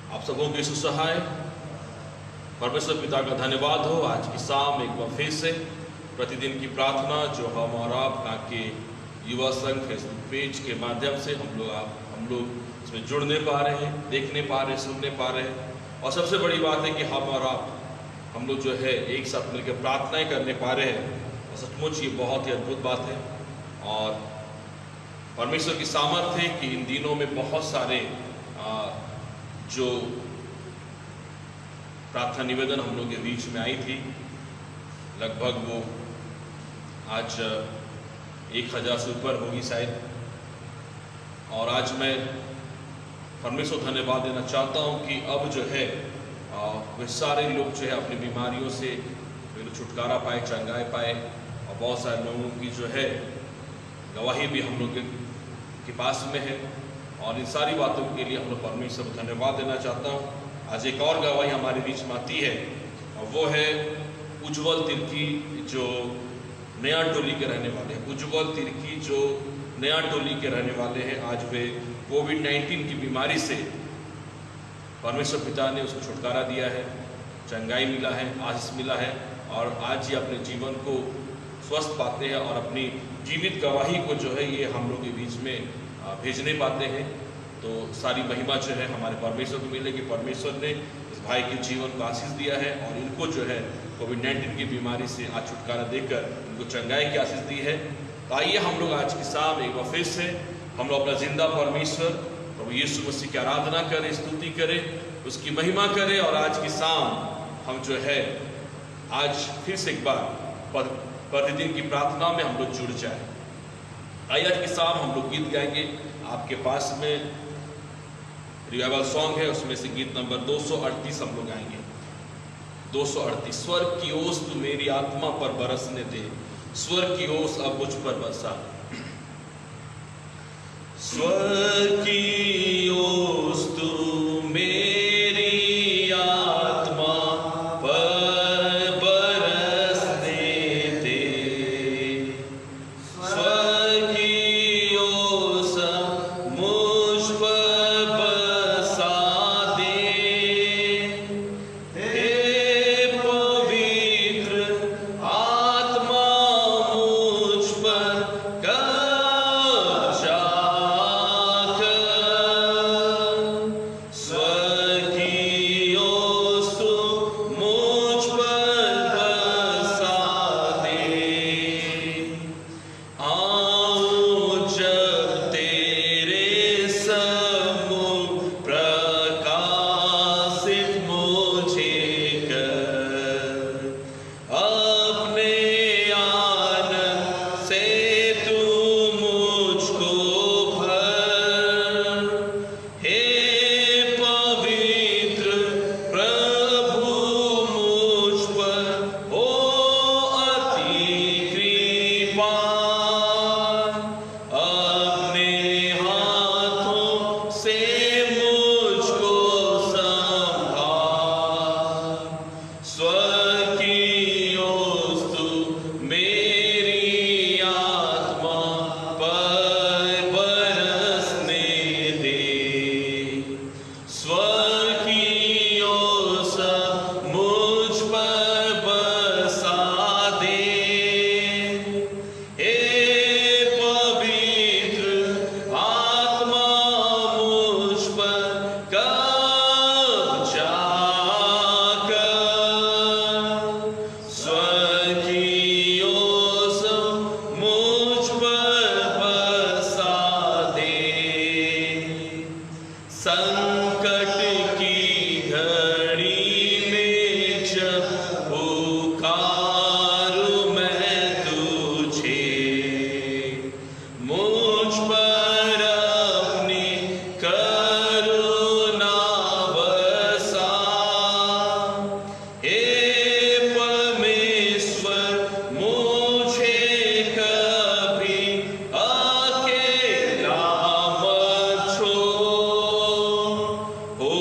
आप सबों की सुसहाय परमेश्वर पिता का धन्यवाद हो। आज की शाम एक बार फिर से प्रतिदिन की प्रार्थना जो हम और आप के युवा संघ फेसबुक पेज के माध्यम से हम लोग इसमें जुड़ने पा रहे हैं, देखने पा रहे हैं, सुनने पा रहे हैं। और सबसे बड़ी बात है कि हम लोग जो है एक साथ मिलकर प्रार्थनाएं करने पा रहे हैं। और सचमुच ये बहुत ही अद्भुत बात है और परमेश्वर की सामर्थ्य है कि इन दिनों में बहुत सारे जो प्रार्थना निवेदन हम लोग के बीच में आई थी, लगभग वो आज 1000 से ऊपर होगी शायद। और आज मैं परमेश्वर धन्यवाद देना चाहता हूँ कि अब जो है वे सारे लोग जो है अपनी बीमारियों से छुटकारा पाए, चंगाई पाए। और बहुत सारे लोगों की जो है गवाही भी हम लोग के पास में है। और इन सारी बातों के लिए हम लोग परमेश्वर को धन्यवाद देना चाहता हूँ। आज एक और गवाही हमारे बीच में आती है और वो है उज्जवल तिर्की, जो नया टोली के रहने वाले हैं। उज्जवल तिर्की जो नया टोली के रहने वाले हैं, आज वे कोविड-19 की बीमारी से परमेश्वर पिता ने उसको छुटकारा दिया है, चंगाई मिला है, आशीष मिला है। और आज ये अपने जीवन को स्वस्थ पाते हैं और अपनी जीवित गवाही को जो है ये हम लोग के बीच में भेजने पाते हैं। तो सारी महिमा जो है हमारे परमेश्वर को मिलेगी। परमेश्वर ने इस भाई के जीवन को आशीष दिया है और इनको जो है कोविड-19 की बीमारी से आज छुटकारा देकर इनको चंगाई की आशीष दी है। तो आइए हम लोग आज की शाम एक बार फिर से हम लोग अपना जिंदा परमेश्वर प्रभु यीशु मसीह की आराधना करें, स्तुति करें, उसकी महिमा करें। और आज की शाम हम जो है आज फिर से एक बार प्रतिदिन की प्रार्थना में हम लोग जुड़ जाए। आइए आज की शाम हम लोग गीत गाएंगे। आपके पास में रिवाइवल सॉन्ग है, उसमें से गीत नंबर 238 हम लोग गाएंगे। 238। स्वर्ग की ओस तू मेरी आत्मा पर बरसने दे, स्वर्ग की ओस अब मुझ पर बरसा। स्वर्ग की ओस तू मेरी आत्मा पर बरसने दे, स्वर्ग की ओस मुझ पर बरसा दे। हे पवित्र आत्मा मुझ पर कब्जा कर, स्वर्ग की ओस तू मुझ पर बरसा दे। आऊं जब तेरे सम्मुख प्रकाशित मुझे कर, अपने आनंद से तू मुझको भर। हे पवित्र प्रभु मुझ पर हो अति कृपा, अपने हाथों से मुझको संभाल। स्वर्ग की ओस तू मेरी आत्मा पर बरसने दे, स्वर्ग की ओस मुझ पर बरसा दे। हे पवित्र आत्मा मुझ पर कब्जा कर, स्वर्ग की ओस मुझ पर बरसा दे। संकट की घड़ी में जब पुकारूं मैं तुझे, मुझ पर अपनी करुणा बरसा। हे परमेश्वर मुझे कभी अकेला मत छोड़, हो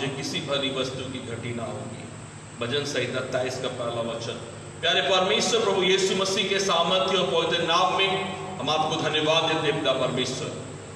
मुझे किसी भली वस्तु की घटी ना होगी। भजन संहिता 23 का पहला वचन। प्यारे परमेश्वर प्रभु यीशु मसीह के सामर्थ्य और पवित्र नाम में हम आपको धन्यवाद देते हैं पिता परमेश्वर।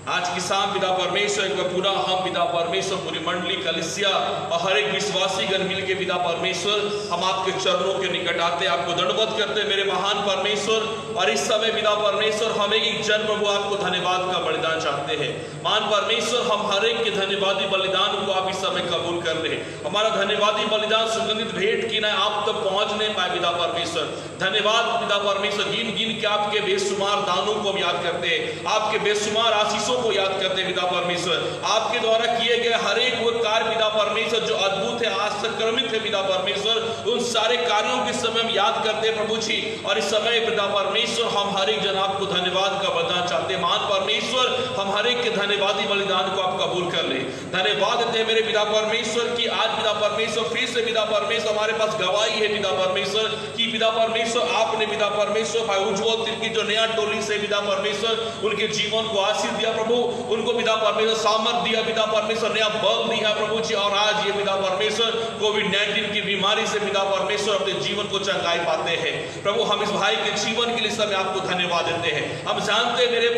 आज की शाम पिता परमेश्वर एक बार पूरा हम पिता परमेश्वर पूरी मंडली कलीसिया और हर एक विश्वासी गण मिल के पिता परमेश्वर हम आपके चरणों के निकट आते आपको दंडवत करते मेरे महान परमेश्वर। और इस समय पिता परमेश्वर हम एक जन प्रभु आपको धन्यवाद का बलिदान चाहते हैं। महान परमेश्वर हम हर एक के धन्यवादी बलिदान को आप इस समय कबूल कर ले। हमारा धन्यवादी बलिदान सुगंधित भेंट की ना आप तक पहुंच नहीं पाए पिता परमेश्वर। धन्यवाद पिता परमेश्वर। गिन गिन के आपके बेशुमार दानों को हम याद करते हैं, आपके बेशुमार आशीषों को याद करते पिता परमेश्वर। आपके द्वारा किए गए हर एक वो कार्य पिता परमेश्वर जो अद्भुत है, आज तक क्रमित है पिता परमेश्वर, उन सारे कार्यों के समय हम याद करते प्रभु जी। और इस समय पिता परमेश्वर हम हर एक जन आपको धन्यवाद का बलिदान चाहते हैं। महान परमेश्वर हम हर एक के धन्यवादी बलिदान को आप कबूल कर ले। धन्यवाद देते हैं मेरे पिता परमेश्वर की आज पिता परमेश्वर फिर से पिता परमेश्वर हमारे पास गवाही है पिता परमेश्वर की पिता परमेश्वर आपने पिता परमेश्वर भाई उज्जवल तिर्की जो नया टोली से पिता परमेश्वर उनके जीवन को आशीष दिया प्रभु, उनको पिता परमेश्वर सामर्थ दिया पिता परमेश्वर, नया बल दिया प्रभु जी। और आज ये पिता परमेश्वर कोविड-19 की बीमारी से पिता परमेश्वर अपने जीवन को चंगाई पाते हैं प्रभु। हम इस भाई के जीवन के लिए समय आपको धन्यवाद देते हैं। हम जानते हैं मेरे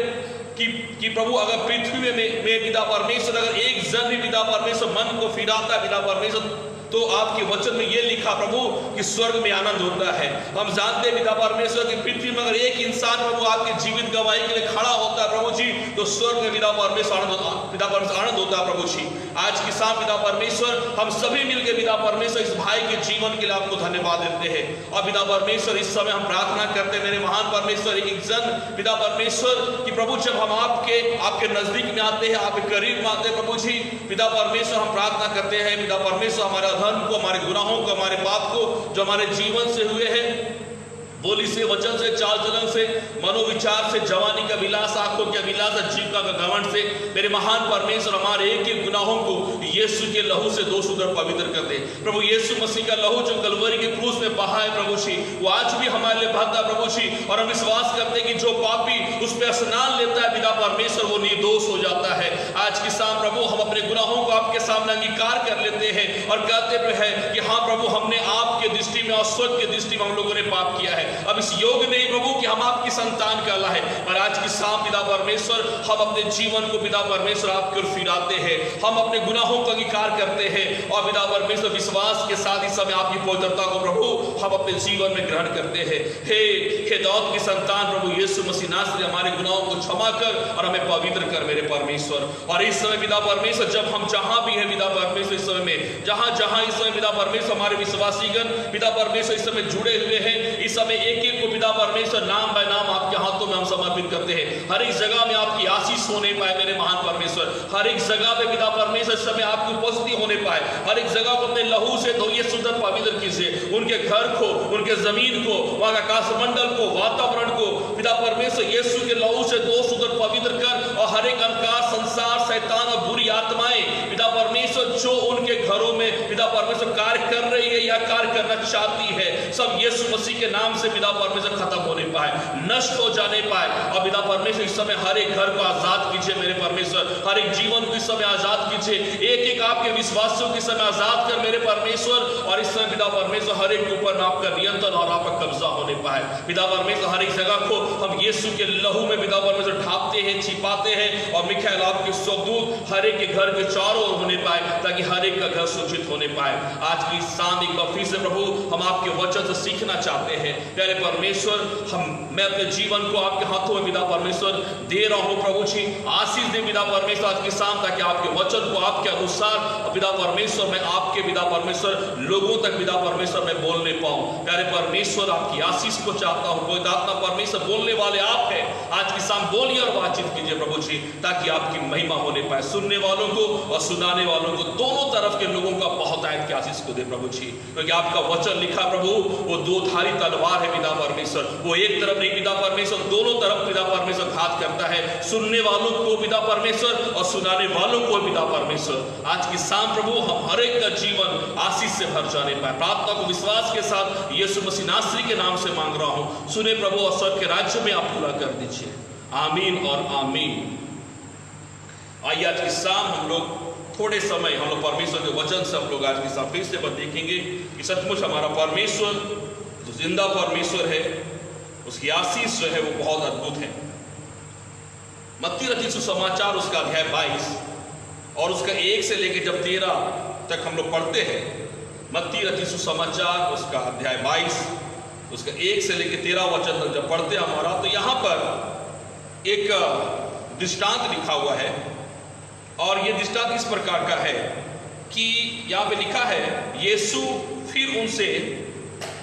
कि प्रभु अगर पृथ्वी में पिता परमेश्वर अगर एक जन भी पिता परमेश्वर मन को फिराता है पिता परमेश्वर तो आपके वचन में यह लिखा प्रभु कि स्वर्ग में आनंद होता है। हम जानते हैं पिता परमेश्वर की पृथ्वी में अगर एक इंसान प्रभु आपके जीवित गवाही के लिए खड़ा होता है प्रभु जी तो स्वर्ग में पिता परमेश्वर आनंद होता है प्रभु जी। आज की शाम पिता परमेश्वर हम सभी मिलकर पिता परमेश्वर इस भाई के जीवन के लिए आपको धन्यवाद देते हैं। और पिता परमेश्वर इस समय हम प्रार्थना करते हैं मेरे महान परमेश्वर एक जन पिता परमेश्वर कि प्रभु जब हम आपके नजदीक में आते हैं, आपके करीब में आते हैं प्रभु जी पिता परमेश्वर हम प्रार्थना करते हैं पिता परमेश्वर हमारा धर्म को, हमारे गुनाहों को, हमारे पाप को जो हमारे जीवन से हुए हैं, बोली से, वचन से, चाल चलन से, मनोविचार से, जवानी का विलास, आंखों के विलास, जीविका का घमंड से मेरे महान परमेश्वर हमारे एक एक गुनाहों को यीशु के लहू से दोष उधर पवित्र कर दे प्रभु। यीशु मसीह का लहू जो कलवरी के क्रूस में बहा है प्रभु जी वो आज भी हमारे लिए बहता प्रभु जी। और हम विश्वास करते हैं कि जो पापी उस पर स्नान लेता है पिता परमेश्वर वो निर्दोष हो जाता है। आज की शाम प्रभु हम अपने गुनाहों को आपके सामने अंगीकार कर लेते हैं और कहते हैं कि हाँ प्रभु हमने आपके दृष्टि में और स्वर्ग की दृष्टि में हम लोगों ने पाप किया है। अब इस योग नहीं प्रभु कि हम आपकी संतान कहलाए। और आज की शाम पिता परमेश्वर हम अपने जीवन को पिता परमेश्वर आपकी ओर फिराते हैं, हम अपने गुनाहों का अंगीकार करते हैं और पिता परमेश्वर विश्वास के साथ इस समय आपकी पवित्रता को प्रभु हम अपने जीवन में ग्रहण करते हैं। हे दाऊद की संतान प्रभु यीशु मसीह नासरी हमारे गुनाहों को क्षमा कर और हमें पवित्र कर मेरे परमेश्वर। और इस समय पिता परमेश्वर जब हम जहां भी है पिता परमेश्वर इस समय में जहां जहां इस समय पिता परमेश्वर हमारे विश्वासीगण पिता परमेश्वर इस समय जुड़े हुए हैं, इस समय एक को पिता परमेश्वर नाम बाय नाम आपके हाथों में हम समर्पित करते हैं। हर एक जगह में आपकी आशीष होने पाए मेरे महान परमेश्वर, हर एक जगह पे पिता परमेश्वर समय आपकी उपस्थिति होने पाए, हर एक जगह को अपने लहू से धोइए, शुद्ध पवित्र कीजिए। उनके घर को, उनके जमीन को, वहां का आकाशमंडल को, वातावरण को पिता परमेश्वर यीशु के लहू से धो शुद्ध पवित्र कर। और हर एक अंधकार संसार शैतान और बुरी आत्माएं पिता परमेश्वर जो उनके घरों में पिता परमेश्वर कार्य कर रही है या कार्य करना चाहती है सब यीशु मसीह के नाम से पिता परमेश्वर खत्म होने पाए, नष्ट हो जाने पाए। और पिता परमेश्वर इस समय हर एक घर को आजाद कीजिए मेरे परमेश्वर, हर एक जीवन को इस समय आजाद कीजिए, एक एक आपके विश्वासियों के समय आजाद कर मेरे परमेश्वर। और इस समय पिता परमेश्वर हर एक के ऊपर आपका नियंत्रण और आपका कब्जा होने पाए पिता परमेश्वर। हर एक जगह को हम यीशु के लहू में पिता परमेश्वर ढापते हैं, छिपाते हैं और मिखाएल आपके स्वदूत हर एक के घर के चारों ओर होने पाए ताकि हर एक का घर सुरक्षित होने पाए। आज की शाम एक बार फिर से प्रभु हम आपके वचन से सीखना चाहते हैं प्यारे परमेश्वर। मैं अपने जीवन को आपके हाथों में पिता परमेश्वर दे रहा हूं प्रभु जी, आशीष दे पिता परमेश्वर आज की शाम ताकि आपके वचन को आपके अनुसार पिता परमेश्वर मैं आपके पिता परमेश्वर लोगों तक पिता परमेश्वर मैं बोलने पाऊं। प्यारे परमेश्वर आपकी आशीष को चाहता हूं, कोई आत्मा परमेश्वर बोलने वाले आप हैं, आज की शाम बोलिए और बातचीत कीजिए प्रभु जी ताकि आपकी महिमा होने पाए, सुनने वालों को और सुनाने वालों को दोनों तरफ के लोगों का बहुत आयत की आशीष को दे प्रभु जी। क्योंकि आपका वचन लिखा प्रभु वो दो धारी तलवार है पिता परमेश्वर, वो एक तरफ नहीं पिता परमेश्वर दोनों तरफ पिता परमेश्वर घात करता है, सुनने वालों को पिता परमेश्वर और सुनाने वालों को पिता परमेश्वर। आज की शाम प्रभु हम हर एक का जीवन आशीष से भर जाने पाए, प्रार्थना को विश्वास के साथ यीशु मसीह नासरी के नाम से मांग रहा हूं, सुने प्रभु और स्वर्ग के राज्य में आप पूरा कर दीजिए, आमीन और आमीन। आइए आज की शाम हम लोग थोड़े समय हम लोग परमेश्वर के वचन से हम लोग आज की फिर से देखेंगे कि सचमुच हमारा परमेश्वर जो जिंदा परमेश्वर है, उसकी आशीष जो है वो बहुत अद्भुत है। मत्ती रचित सुसमाचार उसका अध्याय 22 और उसका 1 से लेकर जब 13 तक हम लोग पढ़ते हैं, मत्ती रचित सुसमाचार उसका अध्याय 22 उसका 1 से लेकर 13 वचन तक जब पढ़ते हैं हमारा, तो यहाँ पर एक दृष्टांत लिखा हुआ है। और ये दृष्टांत इस प्रकार का है कि यहाँ पे लिखा है, यीशु फिर उनसे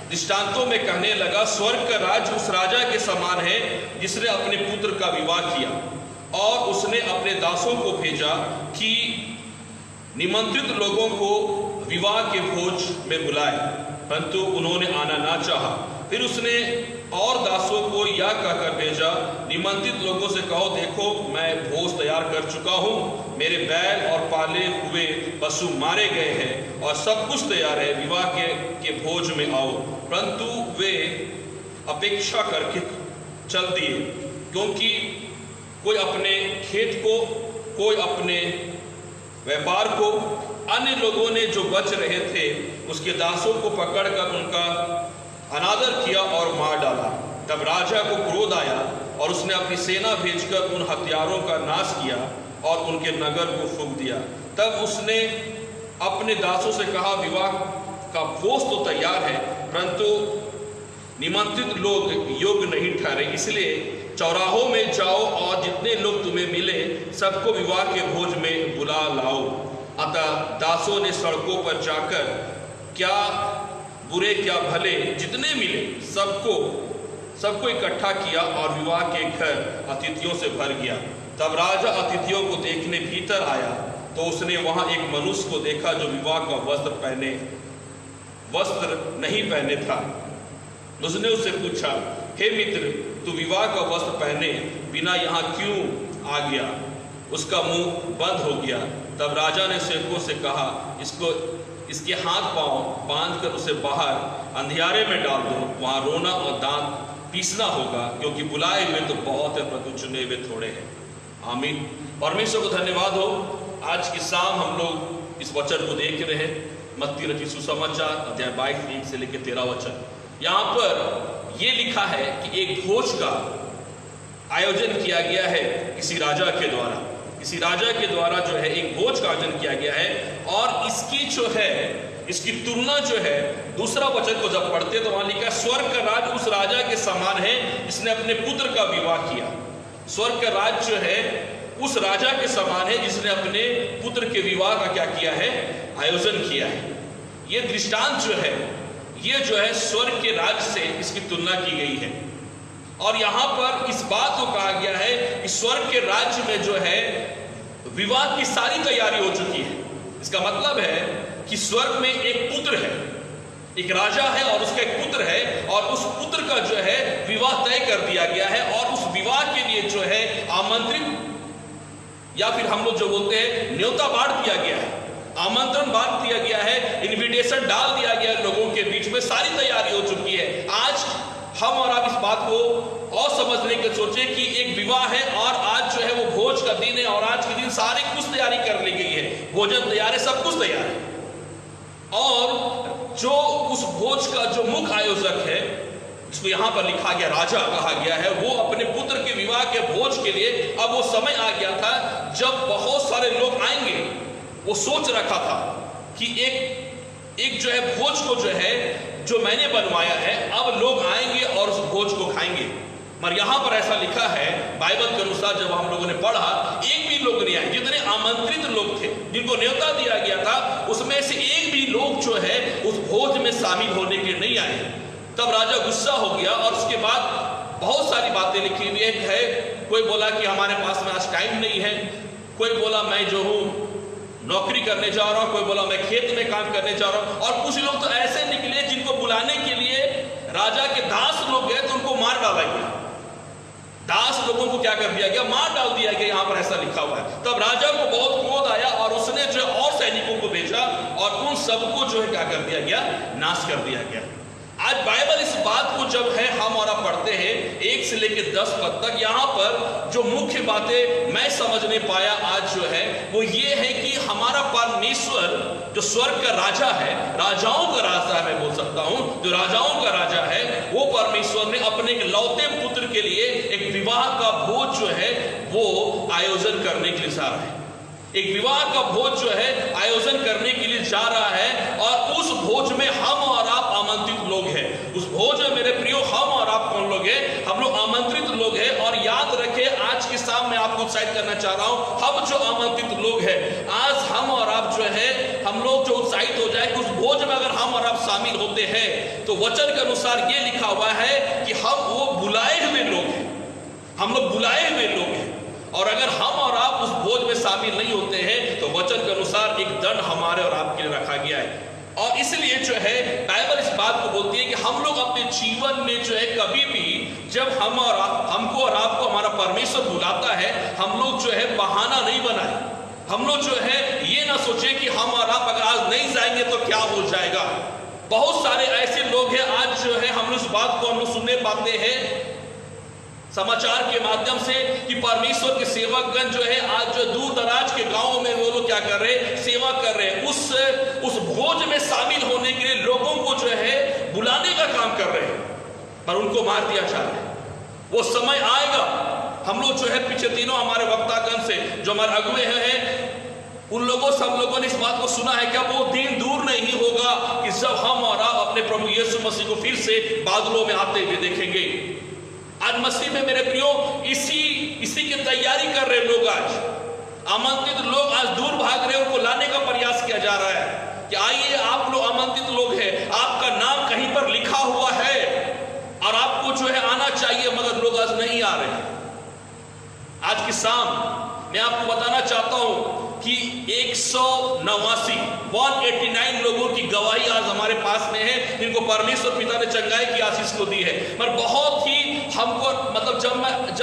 दृष्टांतों में कहने लगा, स्वर्ग का राज्य उस राजा के समान है जिसने अपने पुत्र का विवाह किया, और उसने अपने दासों को भेजा कि निमंत्रित लोगों को विवाह के भोज में बुलाए, परंतु उन्होंने आना ना चाहा। फिर उसने और दासों को यह कहकर भेजा, निमंत्रित लोगों से कहो, देखो मैं भोज तैयार कर चुका हूँ, मेरे बैल और पाले हुए पशु मारे गए हैं और सब कुछ तैयार है, विवाह के भोज में आओ। परंतु वे अपेक्षा करके चल दिए, क्योंकि कोई अपने खेत को, कोई अपने व्यापार को, अन्य लोगों ने जो बच रहे थे उसके दासों को पकड़कर उनका अनादर किया और मार डाला। तब राजा को क्रोध आया और उसने अपनी सेना भेजकर उन हत्यारों का नाश किया और उनके नगर को फूंक दिया। तब उसने अपने दासों से कहा, विवाह का भोज तो तैयार है, परंतु निमंत्रित लोग योग्य नहीं ठहरे, इसलिए चौराहों में जाओ और जितने लोग तुम्हें मिले सबको विवाह के भोज में बुला लाओ। अतः दासों ने सड़कों पर जाकर क्या बुरे क्या भले जितने मिले सबको इकट्ठा किया और विवाह के घर अतिथियों से भर गया। तब राजा अतिथियों को देखने भीतर आया तो उसने वहां एक मनुष्य को देखा जो विवाह का वस्त्र नहीं पहने था। उसने उससे पूछा, हे मित्र, तू विवाह का वस्त्र पहने बिना यहाँ क्यों आ गया? उसका मुंह बंद हो गया। तब राजा ने सेवकों से कहा, इसके हाथ पांव बांधकर उसे बाहर अंधियारे में डाल दो, वहां रोना और दांत पीसना होगा, क्योंकि बुलाए हुए तो बहुत है परंतु चुने हुए थोड़े हैं। आमीन। परमेश्वर को धन्यवाद हो। आज की शाम हम लोग इस वचन को देख रहे हैं, मत्ती रचित सुसमाचार अध्याय 22 1 से लेकर 13 वचन। यहाँ पर यह लिखा है कि एक भोज का आयोजन किया गया है किसी राजा के द्वारा जो है एक भोज का आयोजन किया गया है। और इसकी तुलना जो है दूसरा वचन को जब पढ़ते तो वहां लिखा है, स्वर्ग का राज्य उस राजा के समान है जिसने अपने पुत्र का विवाह किया। स्वर्ग का राज्य जो है उस राजा के समान है जिसने अपने पुत्र के विवाह का क्या किया है? आयोजन किया है। ये दृष्टांत जो है स्वर्ग के राज्य से इसकी तुलना की गई है। और यहाँ पर इस बात को कहा गया है कि स्वर्ग के राज्य में जो है विवाह की सारी तैयारी हो चुकी है। इसका मतलब है कि स्वर्ग में एक पुत्र है, एक राजा है और उसका एक पुत्र है, और उस पुत्र का जो है विवाह तय कर दिया गया है। और उस विवाह के लिए जो है आमंत्रित या फिर हम लोग जो बोलते हैं न्योता बांट दिया गया है, आमंत्रण बांट दिया गया है, इनविटेशन डाल दिया गया है लोगों के बीच में। सारी तैयारी हो चुकी है। आज हम और आप इस बात को और समझने के सोचे कि एक विवाह है और आज जो है वो भोज का दिन है, और आज के दिन सारी कुछ तैयारी कर ली गई है, भोजन तैयार है, सब कुछ तैयार है। और जो उस भोज का जो मुख्य आयोजक है, इसको यहाँ पर लिखा गया राजा कहा गया है, वो अपने पुत्र के विवाह के भोज के लिए अब वो समय आ गया था जब बहुत सारे लोग आएंगे। वो सोच रखा था कि एक जो है भोज को जो है जो मैंने बनवाया है, अब लोग आएंगे और उस भोज को खाएंगे। मगर यहाँ पर ऐसा लिखा है बाइबल के अनुसार, जब हम लोगों ने पढ़ा, एक भी लोग नहीं आए। जितने आमंत्रित लोग थे, जिनको न्योता दिया गया था, उसमें से एक भी लोग जो है उस भोज में शामिल होने के नहीं आए। तब राजा गुस्सा हो गया और उसके बाद बहुत सारी बातें लिखी हुई है। कोई बोला कि हमारे पास में आज टाइम नहीं है, कोई बोला मैं जो हूँ नौकरी करने जा रहा हूँ, कोई बोला मैं खेत में काम करने जा रहा हूँ। और कुछ लोग तो ऐसे निकले जिनको बुलाने के लिए राजा के दास लोग गए तो उनको मार डाला गया। दास लोगों को क्या कर दिया गया? मार डाल दिया गया। यहाँ पर ऐसा लिखा हुआ है। तब राजा को बहुत क्रोध आया और उसने जो और सैनिकों को भेजा और उन सबको जो है क्या कर दिया गया? नाश कर दिया गया। आज बाइबल इस बात को जब है हम और आप पढ़ते हैं 1 से लेकर 10 पद तक, यहाँ पर जो मुख्य बातें मैं समझने पाया आज जो है वो ये है कि हमारा परमेश्वर जो स्वर्ग का राजा है, राजाओं का राजा मैं बोल सकता हूं, जो राजाओं का राजा है, वो परमेश्वर ने अपने एक लौते पुत्र के लिए एक विवाह का भोज जो है वो आयोजन करने के लिए जा रहा है। एक विवाह का भोज जो है आयोजन करने के लिए जा रहा है, और उस भोज में हम और आप आमंत्रित लोग हैं। उस भोज में मेरे प्रियो हम और आप कौन लोग हैं? हम लोग आमंत्रित लोग हैं। और याद रखें, आज के शाम में आपको उत्साहित करना चाह रहा हूं, हम जो आमंत्रित लोग हैं, आज हम और आप जो है हम लोग जो उत्साहित हो जाए कि उस भोज में अगर हम और आप शामिल होते हैं तो वचन के अनुसार ये लिखा हुआ है कि हम वो बुलाए हुए लोग हैं, हम लोग बुलाए हुए लोग हैं। और अगर हम और आप उस भोज में शामिल नहीं होते हैं तो वचन के अनुसार एक दंड हमारे और आपके लिए रखा गया है। और इसलिए जो है बाइबल इस बात को बोलती है कि हम लोग अपने जीवन में जो है कभी भी जब हम और आप, हमको और आपको हमारा परमेश्वर बुलाता है, हम लोग जो है बहाना नहीं बनाए। हम लोग जो है ये ना सोचे कि हम और आप अगर आज नहीं जाएंगे तो क्या हो जाएगा। बहुत सारे ऐसे लोग हैं आज जो है हम लोग इस बात को हम लोग सुनने पाते हैं समाचार के माध्यम से कि परमेश्वर के सेवकगण जो है आज जो दूर दराज के गांवों में वो लोग क्या कर रहे हैं, सेवा कर रहे हैं। उस भोज में शामिल होने के लिए लोगों को जो है बुलाने का काम कर रहे हैं, पर उनको मार दिया जा रहा है। वो समय आएगा, हम लोग जो है पीछे तीनों हमारे वक्तागण से जो हमारे अगुए हैं उन लोगों सब लोगों ने इस बात को सुना है कि वो दिन दूर नहीं होगा कि जब हम और आप अपने प्रभु यीशु मसीह को फिर से बादलों में आते हुए देखेंगे। आज मसीह में मेरे प्रियो इसी की तैयारी कर रहे लोग, आज आमंत्रित लोग आज दूर भाग रहे, उनको लाने का प्रयास किया जा रहा है कि आइए आप लोग आमंत्रित लोग हैं, आपका नाम कहीं पर लिखा हुआ है और आपको जो है आना चाहिए, मगर लोग आज नहीं आ रहे। आज की शाम मैं आपको बताना चाहता हूं कि 189 लोगों की गवाही आज हमारे पास में है जिनको परमेश्वर पिता ने चंगाई की आशीष को दी है। पर बहुत ही हमको मतलब जब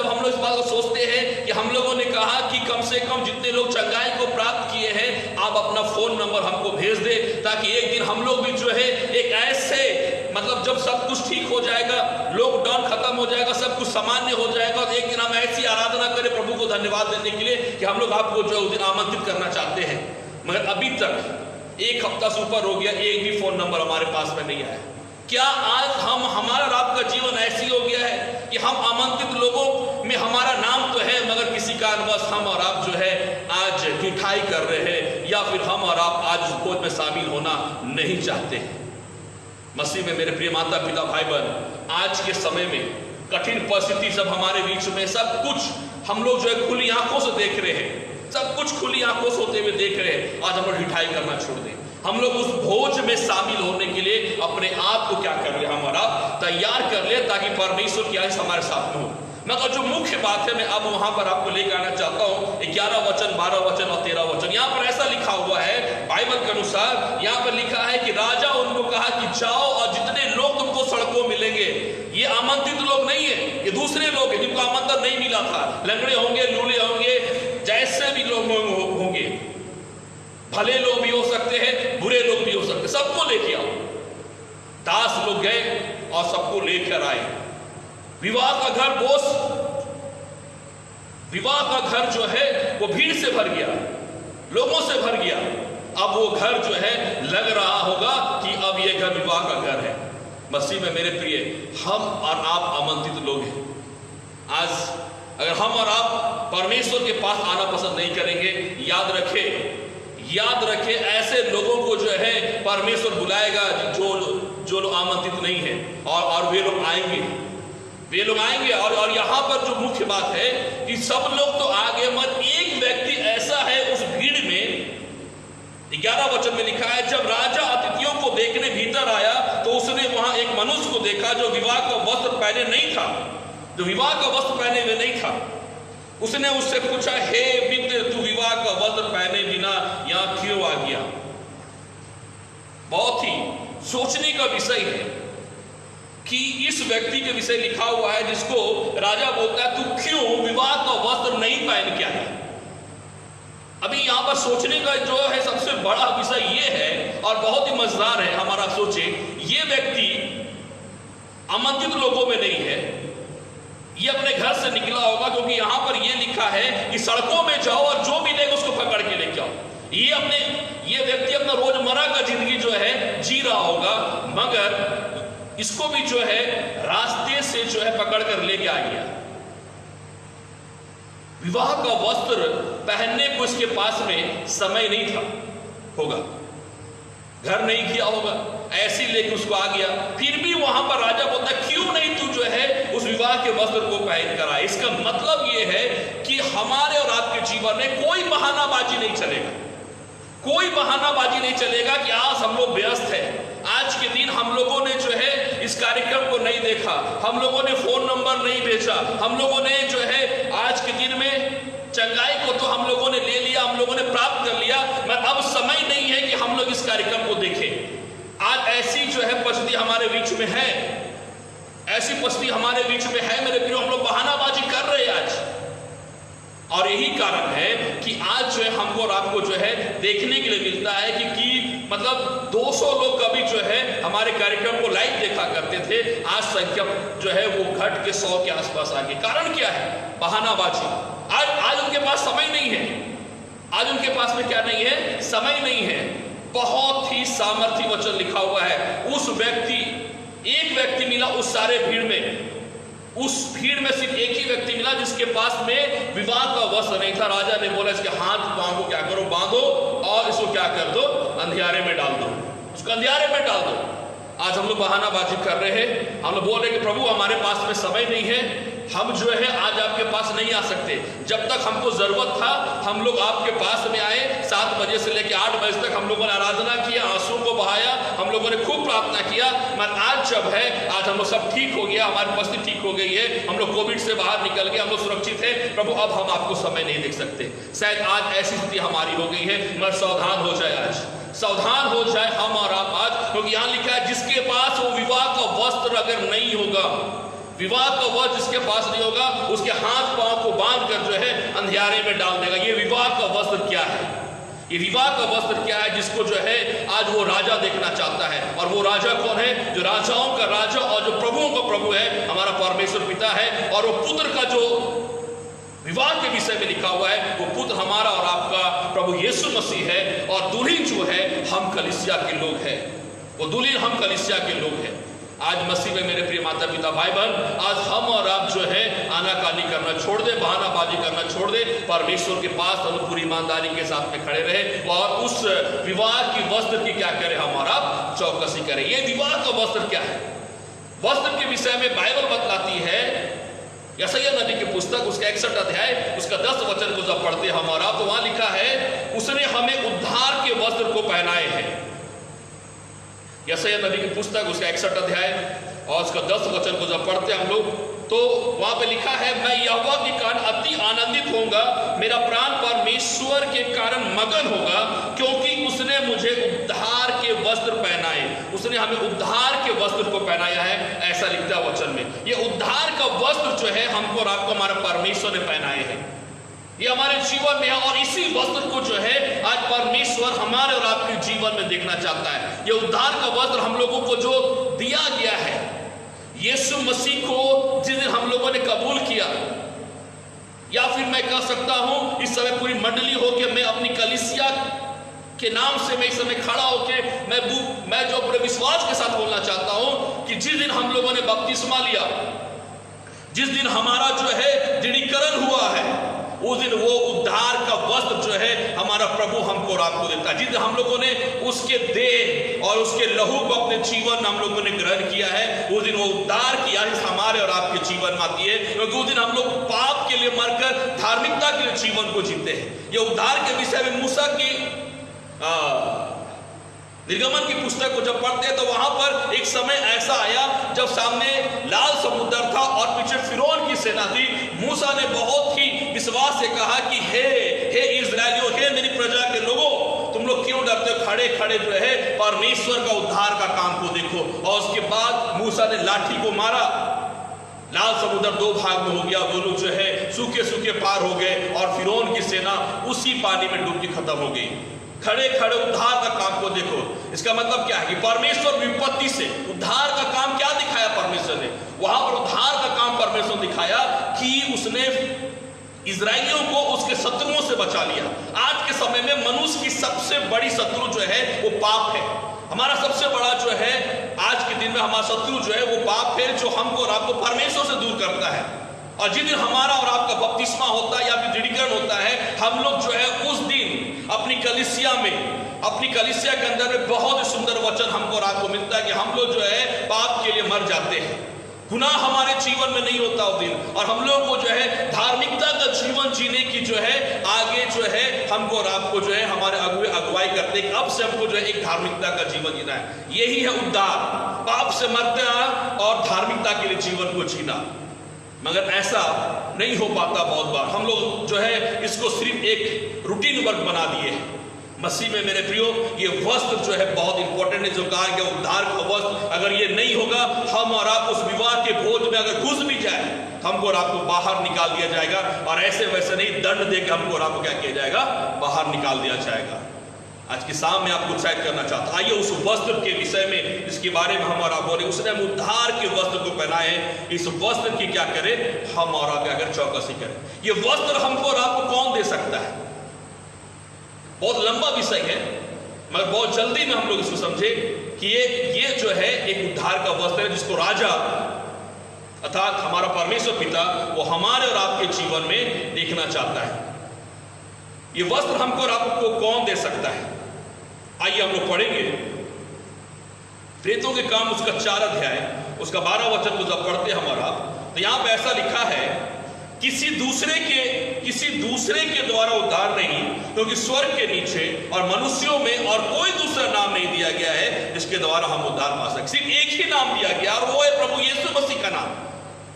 हम लोग इस बात को सोचते हैं कि हम लोगों ने कहा कि कम से कम जितने लोग चंगाई को प्राप्त किए हैं आप अपना फोन नंबर हमको भेज दे, ताकि एक दिन हम लोग भी जो है एक ऐसे मतलब जब सब कुछ ठीक हो जाएगा, लॉकडाउन खत्म हो जाएगा, सब कुछ सामान्य हो जाएगा, तो एक दिन हम ऐसी आराधना करें प्रभु को धन्यवाद देने के लिए कि हम लोग आपको जो उस दिन आमंत्रित करना चाहते हैं। मगर अभी तक 1 हफ्ता से ऊपर हो गया, एक भी फोन नंबर हमारे पास में नहीं आया। क्या आज हमारा और आपका जीवन ऐसी हो गया है कि हम आमंत्रित लोगों में हमारा नाम तो है, मगर किसी कारणवश हम और आप जो है आज मिठाई कर रहे हैं, या फिर हम और आप आज उस भोज में शामिल होना नहीं चाहते हैं। मसीह में मेरे प्रिय माता पिता भाई बहन, आज के समय में कठिन परिस्थिति सब हमारे बीच में, सब कुछ हम लोग जो है खुली आंखों से देख रहे हैं, सब कुछ खुली आंखों से होते हुए देख रहे हैं। आज हम लोग मिठाई करना छोड़ दें, हम लोग उस भोज में शामिल होने के लिए अपने आप को क्या कर ले, हमारा तैयार कर ले, ताकि परमेश्वर की आशीष हमारे साथ में हो। मगर जो मुख्य बात है मैं अब वहां पर आपको लेकर आना चाहता हूं, 11 वचन 12 वचन और 13 वचन। यहाँ पर ऐसा लिखा हुआ है बाइबल के अनुसार, यहाँ पर लिखा है कि राजा उनको कहा कि जाओ और जितने लोग तुमको सड़कों मिलेंगे, ये आमंत्रित लोग नहीं है, ये दूसरे लोग हैं जिनको आमंत्रण नहीं मिला था, लंगड़े होंगे, लूले होंगे, जैसे भी लोग होंगे, भले लोग भी हो सकते हैं, बुरे लोग भी हो सकते हैं, सबको लेके आओ। दास लोग गए और सबको लेकर आए। विवाह का घर विवाह का घर जो है वो भीड़ से भर गया, लोगों से भर गया। अब वो घर जो है लग रहा होगा कि अब ये घर विवाह का घर है। मसीह में मेरे प्रिय, हम और आप आमंत्रित लोग हैं। आज अगर हम और आप परमेश्वर के पास आना पसंद नहीं करेंगे, याद रखें ऐसे लोगों को जो है परमेश्वर बुलाएगा जो लोग आमंत्रित नहीं है, और वे लोग आएंगे। और यहाँ पर जो मुख्य बात है कि सब लोग तो आगे, मत एक व्यक्ति ऐसा है उस भीड़ में। 11 वचन में लिखा है, जब राजा अतिथियों को देखने भीतर आया तो उसने वहां एक मनुष्य को देखा जो विवाह का वस्त्र पहने नहीं था, उसने उससे पूछा, हे मित्र, तू विवाह का वस्त्र पहने बिना यहां क्यों आ गया? बहुत ही सोचने का विषय है कि इस व्यक्ति के विषय लिखा हुआ है जिसको राजा बोलता है, तू क्यों विवाह का वस्त्र नहीं पहन के आया? अभी यहां पर सोचने का जो है सबसे बड़ा विषय ये है, और बहुत ही मजेदार है। हमारा सोचे, ये व्यक्ति आमंत्रित लोगों में नहीं है। ये अपने घर से निकला होगा, क्योंकि यहां पर ये लिखा है कि सड़कों में जाओ और जो मिलेगा उसको पकड़ के लेके आओ। ये व्यक्ति अपना रोजमर्रा का जिंदगी जो है जी रहा होगा, मगर इसको भी जो है रास्ते से जो है पकड़ कर लेके आ गया। विवाह का वस्त्र पहनने को इसके पास में समय नहीं था होगा, घर नहीं किया होगा, ऐसे लेके उसको आ गया। फिर भी वहां पर राजा बोलता क्यों नहीं तू जो है उस विवाह के वस्त्र को पहन कर आए। इसका मतलब ये है कि हमारे और आपके जीवन में कोई बहानाबाजी नहीं चलेगा, कोई बहानाबाजी नहीं चलेगा कि आज हम लोग व्यस्त हैं, आज के दिन हम लोगों ने जो है इस कार्यक्रम को नहीं देखा, हम लोगों ने फोन नंबर नहीं भेजा, हम लोगों ने जो है आज के दिन में चंगाई को तो हम लोगों ने ले लिया, हम लोगों ने प्राप्त कर लिया, मगर अब समय नहीं है कि हम लोग इस कार्यक्रम को देखें। आज ऐसी जो है परिस्थिति हमारे बीच में है, ऐसी परिस्थिति हमारे बीच में है मेरे प्रियो, हम लोग बहानाबाजी कर रहे हैं आज। और यही कारण है कि आज जो है हमको और आपको जो है देखने के लिए मिलता है कि मतलब 200 लोग कभी जो है हमारे कार्यक्रम को लाइव देखा करते थे, आज संख्या जो है वो घट के 100 के आसपास आ गई। कारण क्या है? बहानाबाजी। आज उनके पास समय नहीं है, आज उनके पास में क्या नहीं है? समय नहीं है। बहुत ही सामर्थ्य वचन लिखा हुआ है। एक व्यक्ति मिला उस सारे भीड़ में, उस भीड़ में सिर्फ एक ही व्यक्ति मिला जिसके पास में विवाह का वस्त्र नहीं था। राजा ने बोला इसके हाथ पांव को क्या करो, बांधो और इसको क्या कर दो, अंधियारे में डाल दो, उसको अंधियारे में डाल दो। आज हम लोग बहानाबाजी कर रहे हैं, हम लोग बोल रहे हैं कि प्रभु हमारे पास में समय नहीं है, हम जो है आज आपके पास नहीं आ सकते। जब तक हमको जरूरत था हम लोग आपके पास में आए, 7 बजे से लेकर 8 बजे तक हम लोगों ने आराधना किया, आंसू को बहाया, हम लोगों ने खूब प्रार्थना किया, मगर आज जब है, आज हम लोग सब ठीक हो गया, हमारी परिस्थिति ठीक हो गई है, हम लोग कोविड से बाहर निकल गए, हम लोग सुरक्षित है, प्रभु अब हम आपको समय नहीं देख सकते। शायद आज ऐसी स्थिति हमारी हो गई है, मगर सावधान हो जाए, आज सावधान हो जाए हम और आप आज, क्योंकि यहाँ लिखा है जिसके पास वो विवाह का वस्त्र अगर नहीं होगा, विवाह का वस्त्र जिसके पास नहीं होगा, उसके हाथ पांव को बांध कर जो है अंधियारे में डाल देगा। ये विवाह का वस्त्र क्या है? ये विवाह का वस्त्र क्या है जिसको जो है आज वो राजा देखना चाहता है। और वो राजा कौन है? जो राजाओं का राजा और जो प्रभुओं का प्रभु है, हमारा परमेश्वर पिता है। और वो पुत्र का जो विवाह के विषय में लिखा हुआ है, वो पुत्र हमारा और आपका प्रभु यीशु मसीह है। और दुल्हन जो है हम कलीसिया के लोग हैं, वो दुल्हन हम कलीसिया के लोग हैं। आज मसीह में मेरे प्रिय माता पिता भाई बहन, आज हम और आप जो है आनाकानी करना छोड़ दे, बहानाबाजी करना छोड़ दे, परमेश्वर के पास हम पूरी ईमानदारी के साथ में खड़े रहे और उस विवाह की वस्त्र की क्या करें, हम और आप चौकसी करें। ये विवाह का वस्त्र क्या है? वस्त्र के विषय में बाइबल बतलाती है, यशायाह नबी की पुस्तक उसका 61 अध्याय उसका 10 वचन को जब पढ़ते हम और आप, तो वहां लिखा है उसने हमें उद्धार के वस्त्र को पहनाए हैं। यशायाह नबी की पुस्तक उसका 61 अध्याय और उसका 10 वचन को जब पढ़ते हम लोग, तो वहां पे लिखा है मैं यहोवा के कारण अति आनंदित होऊंगा, मेरा प्राण परमेश्वर के कारण मगन होगा, क्योंकि उसने मुझे उद्धार के वस्त्र पहनाए। उसने हमें उद्धार के वस्त्र को पहनाया है, ऐसा लिखता है वचन में। ये उद्धार का वस्त्र जो है हमको और आपको हमारा परमेश्वर ने पहनाए हैं, ये हमारे जीवन में है। और इसी वस्त्र को जो है आज परमेश्वर हमारे और आपके जीवन में देखना चाहता है। ये उद्धार का वस्त्र हम लोगों को जो दिया गया है, यीशु मसीह को जिस दिन हम लोगों ने कबूल किया, या फिर मैं कह सकता हूं इस समय पूरी मंडली होकर मैं अपनी कलीसिया के नाम से मैं इस समय खड़ा होकर मैं जो अपने विश्वास के साथ बोलना चाहता हूं कि जिस दिन हम लोगों ने बपतिस्मा लिया, जिस दिन हमारा जो है दृढ़ीकरण हुआ है, उस दिन वो उद्धार का वस्त्र जो है हमारा प्रभु हमको और आपको देता है। जिस दिन हम लोगों ने उसके देह और उसके लहू को अपने जीवन में हम लोगों ने ग्रहण किया है, उस दिन वो उद्धार की आशीष हमारे और आपके जीवन में आती है, क्योंकि उस दिन हम लोग पाप के लिए मरकर धार्मिकता के लिए जीवन को जीते हैं। ये उद्धार के विषय में मूसा की निर्गमन की पुस्तक को जब पढ़ते हैं तो वहां पर एक समय ऐसा आया जब सामने लाल समुद्र था और पीछे फिरौन की सेना थी। मूसा ने बहुत ही विश्वास से कहा कि हे इस्राएलियों, हे मेरी प्रजा के लोगों, तुम लोग क्यों डरते हो? खड़े खड़े जो है परमेश्वर का उद्धार का काम को देखो। और उसके बाद मूसा ने लाठी को मारा, लाल समुद्र 2 भाग में हो गया, वो लोग जो है सूखे सूखे पार हो गए और फिरौन की सेना उसी पानी में डूब के खत्म हो गई। खड़े खड़े उद्धार का काम को देखो। इसका मतलब क्या है कि परमेश्वर विपत्ति से उद्धार का काम क्या दिखाया परमेश्वर ने? वहां पर उद्धार का काम परमेश्वर ने दिखाया कि उसने इजरायलियों को उसके शत्रुओं से बचा लिया। आज के समय में मनुष्य की सबसे बड़ी शत्रु जो है वो पाप है। हमारा सबसे बड़ा जो है आज के दिन में हमारा शत्रु जो है वो पाप है, जो हमको और आपको परमेश्वर से दूर करता है। और जिस दिन हमारा और आपका बपतिस्मा होता है या फिर दृढ़ीकरण होता है, हम लोग जो है उस दिन अपनी कलीसिया में, अपनी कलीसिया के अंदर में बहुत ही सुंदर वचन हमको और आपको मिलता है कि हम लोग जो है पाप के लिए मर जाते हैं। गुनाह हमारे जीवन में नहीं होता उस दिन, और हम लोग को जो है धार्मिकता का जीवन जीने की जो है आगे जो है हमको और आपको जो है हमारे अगुवाई करते हैं। अब से हमको जो है एक धार्मिकता का जीवन जीना है। यही है उद्धार, पाप से मरना और धार्मिकता के लिए जीवन को जीना। मगर ऐसा नहीं हो पाता। बहुत बार हम लोग जो है इसको सिर्फ एक रूटीन वर्क बना दिए हैं। मसीह में मेरे प्रियो, ये वस्त्र जो है बहुत इंपॉर्टेंट है, जो कहा गया उद्धार का वस्त्र। अगर ये नहीं होगा, हम और आप उस विवाह के भोज में अगर घुस भी जाए, हमको और आपको बाहर निकाल दिया जाएगा। और ऐसे वैसे नहीं, दंड देकर हमको और आपको क्या किया जाएगा? बाहर निकाल दिया जाएगा। आज की शाम में आपको उत्साहित करना चाहता। आइए उस वस्त्र के विषय में, इसके बारे में हम और आप बोले। उसने हम उद्धार के वस्त्र को पहनाए, इस वस्त्र की क्या करें? हम और आप अगर चौकसी करें। ये वस्त्र हमको और आपको कौन दे सकता है? बहुत लंबा विषय है, मगर बहुत जल्दी में हम लोग इसको समझे कि ये जो है एक उद्धार का वस्त्र है, जिसको राजा अर्थात हमारा परमेश्वर पिता वो हमारे और आपके जीवन में देखना चाहता है। ये वस्त्र हमको और आपको कौन दे सकता है? आइए हम लोग पढ़ेंगे प्रेतों के काम उसका 4 अध्याय उसका 12 वचन को जब पढ़ते हम और आप, तो यहां पे ऐसा लिखा है, किसी दूसरे के द्वारा उद्धार नहीं, क्योंकि स्वर्ग के नीचे और मनुष्यों में और कोई दूसरा नाम नहीं दिया गया है जिसके द्वारा हम उद्धार पा सकें। सिर्फ एक ही नाम दिया गया, और वो है प्रभु यीशु मसीह का नाम।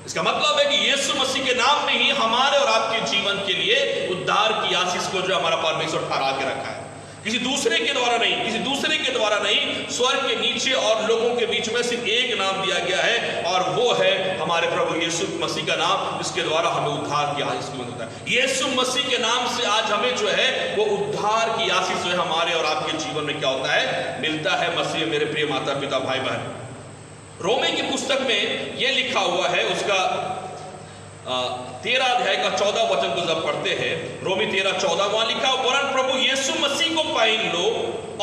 इसका मतलब है कि यीशु मसीह के नाम में ही हमारे और आपके जीवन के लिए उद्धार की आशीष को जो हमारा परमेश्वर ठहरा के रखा है। किसी दूसरे के द्वारा नहीं, किसी दूसरे के द्वारा नहीं, स्वर्ग के नीचे और लोगों के बीच में सिर्फ एक नाम दिया गया है, और वो है हमारे प्रभु यीशु मसीह का नाम, जिसके द्वारा हमें उद्धार की आशीष मिलता है। यीशु मसीह के नाम से आज हमें जो है वो उद्धार की आशीष जो है हमारे और आपके जीवन में क्या होता है? मिलता है। मसीह मेरे प्रिय माता पिता भाई बहन, रोमी की पुस्तक में यह लिखा हुआ है, उसका 13 अध्याय का 14 वचन को जब पढ़ते हैं, रोमी 13:14, वहां लिखा, वरन प्रभु यीशु मसीह को पहन लो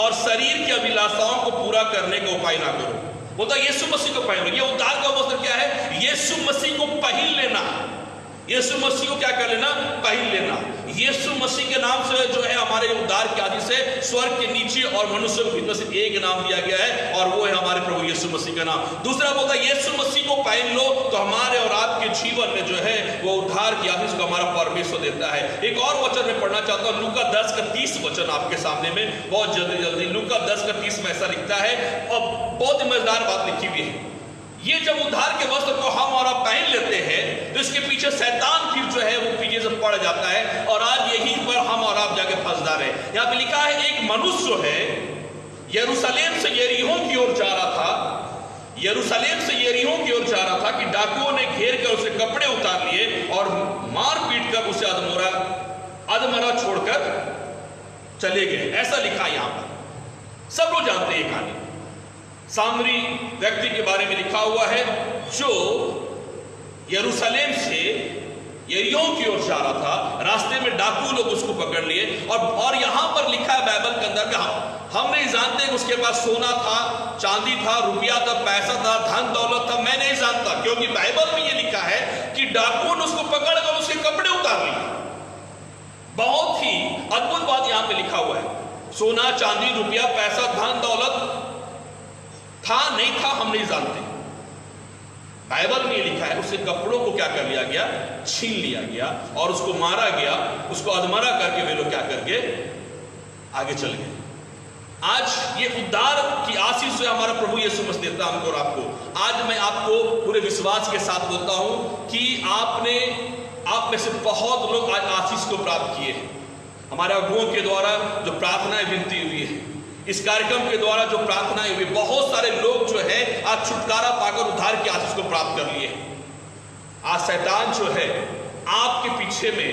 और शरीर की अभिलाषाओं को पूरा करने का उपाय ना करो। बोलता यीशु मसीह को पहन लो। ये उद्धार का वस्त्र क्या है? यीशु मसीह को पहन लेना। यीशु मसीह को क्या कर लेना? पहन लेना। यीशु मसीह के नाम से जो है हमारे उद्धार की आशीष से स्वर्ग के नीचे और मनुष्य के बीच में सिर्फ एक नाम दिया गया है, और वो है हमारे प्रभु यीशु मसीह का नाम। दूसरा बोलता है यीशु मसीह को पहन लो, तो हमारे और आपके जीवन में जो है वो उद्धार की आशीष को हमारा परमेश्वर देता है। एक और वचन में पढ़ना चाहता हूँ, लूका 10:30 वचन आपके सामने में, बहुत जल्दी लूका 10:30 में ऐसा लिखता है, और बहुत ही मजेदार बात लिखी हुई है। ये जब उद्धार के वस्त्र को हम और आप पहन लेते हैं, तो इसके पीछे शैतान फिर जो है वो पीछे से पड़ जाता है, और आज यहीं पर हम और आप जाके फंसदार है। यहाँ पे लिखा है, एक मनुष्य है यरूशलेम से यरीहो की ओर जा रहा था, यरूशलेम से यरीहो की ओर जा रहा था कि डाकुओं ने घेर कर उसे कपड़े उतार लिए और मार पीट कर उसे अधमरा छोड़कर चले गए। ऐसा लिखा यहाँ पर, सब लोग जानते हैं ये कहानी। सामरी व्यक्ति के बारे में लिखा हुआ है, जो यरूशलेम से यरीहो की ओर जा रहा था। रास्ते में डाकू लोग उसको पकड़ लिए, और यहां पर लिखा है बाइबल के अंदर, हम नहीं जानते कि उसके पास सोना था, चांदी था, रुपया था, पैसा था, धन दौलत था, मैं नहीं जानता, क्योंकि बाइबल में ये लिखा है कि डाकुओं ने उसको पकड़कर उसके कपड़े उतार लिए। बहुत ही अद्भुत बात यहां पे लिखा हुआ है। सोना, चांदी, रुपया, पैसा, धन दौलत था, नहीं था, हम नहीं जानते। बाइबल में लिखा है उसके कपड़ों को क्या कर लिया गया? छीन लिया गया, और उसको मारा गया। उसको अधमरा करके वे लोग क्या करके आगे चल गए। आज ये उद्धार की आशीष जो हमारा प्रभु यीशु मसीह देता हमको और आपको। आज मैं आपको पूरे विश्वास के साथ बोलता हूं कि आप में से बहुत लोग आज आशीष को प्राप्त किए हैं। हमारे अगुओं के द्वारा जो प्रार्थनाएं विनती हुई है, इस कार्यक्रम के द्वारा जो प्रार्थनाएं हुई, बहुत सारे लोग जो है आज छुटकारा पाकर उद्धार की आशीष को प्राप्त कर लिए। आज शैतान जो है आपके पीछे में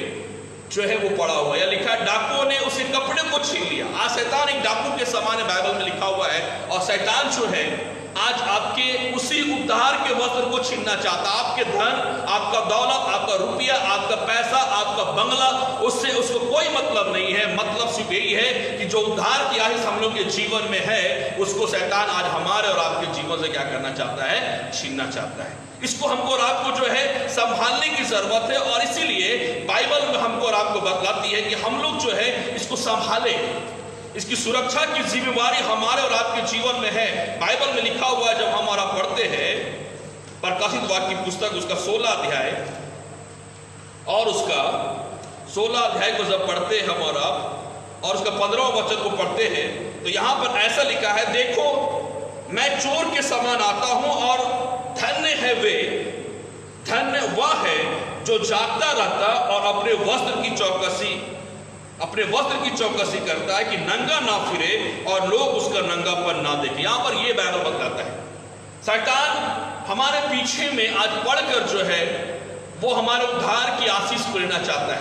जो है वो पड़ा हुआ है। या लिखा है डाकुओं ने उसके कपड़े को छीन लिया। आज शैतान एक डाकू के समान है, बाइबल में लिखा हुआ है। और शैतान जो है आज आपके उसी उद्धार के वस्त्र को छीनना चाहता है। आपके धन, आपका दौलत, आपका रुपया, आपका पैसा, आपका बंगला, उससे उसको कोई मतलब नहीं है। मतलब सिर्फ यही है कि जो उद्धार की आशीष हम लोग के जीवन में है, उसको शैतान आज हमारे और आपके जीवन से क्या करना चाहता है? छीनना चाहता है। इसको हमको और आपको जो है संभालने की जरूरत है। और इसीलिए बाइबल में हमको और आपको बतलाती है कि हम लोग जो है इसको संभालें। इसकी सुरक्षा की जिम्मेवारी हमारे और आपके जीवन में है। बाइबल में लिखा हुआ है, जब हम और आप पढ़ते हैं प्रकाशित वाक्य की पुस्तक उसका 16 अध्याय और उसका 16 अध्याय को जब पढ़ते हैं हम और आप और उसका 15वां वचन को पढ़ते हैं, तो यहां पर ऐसा लिखा है, देखो मैं चोर के समान आता हूं और धन्य है वे, धन्य वह है जो जागता रहता और अपने वस्त्र की चौकसी करता है कि नंगा ना फिरे और लोग उसका नंगापन ना देखे। यहां पर यह बाइबल बताता है शैतान हमारे पीछे में आज पढ़कर जो है वो हमारे उद्धार की आशीष को लेना चाहता है,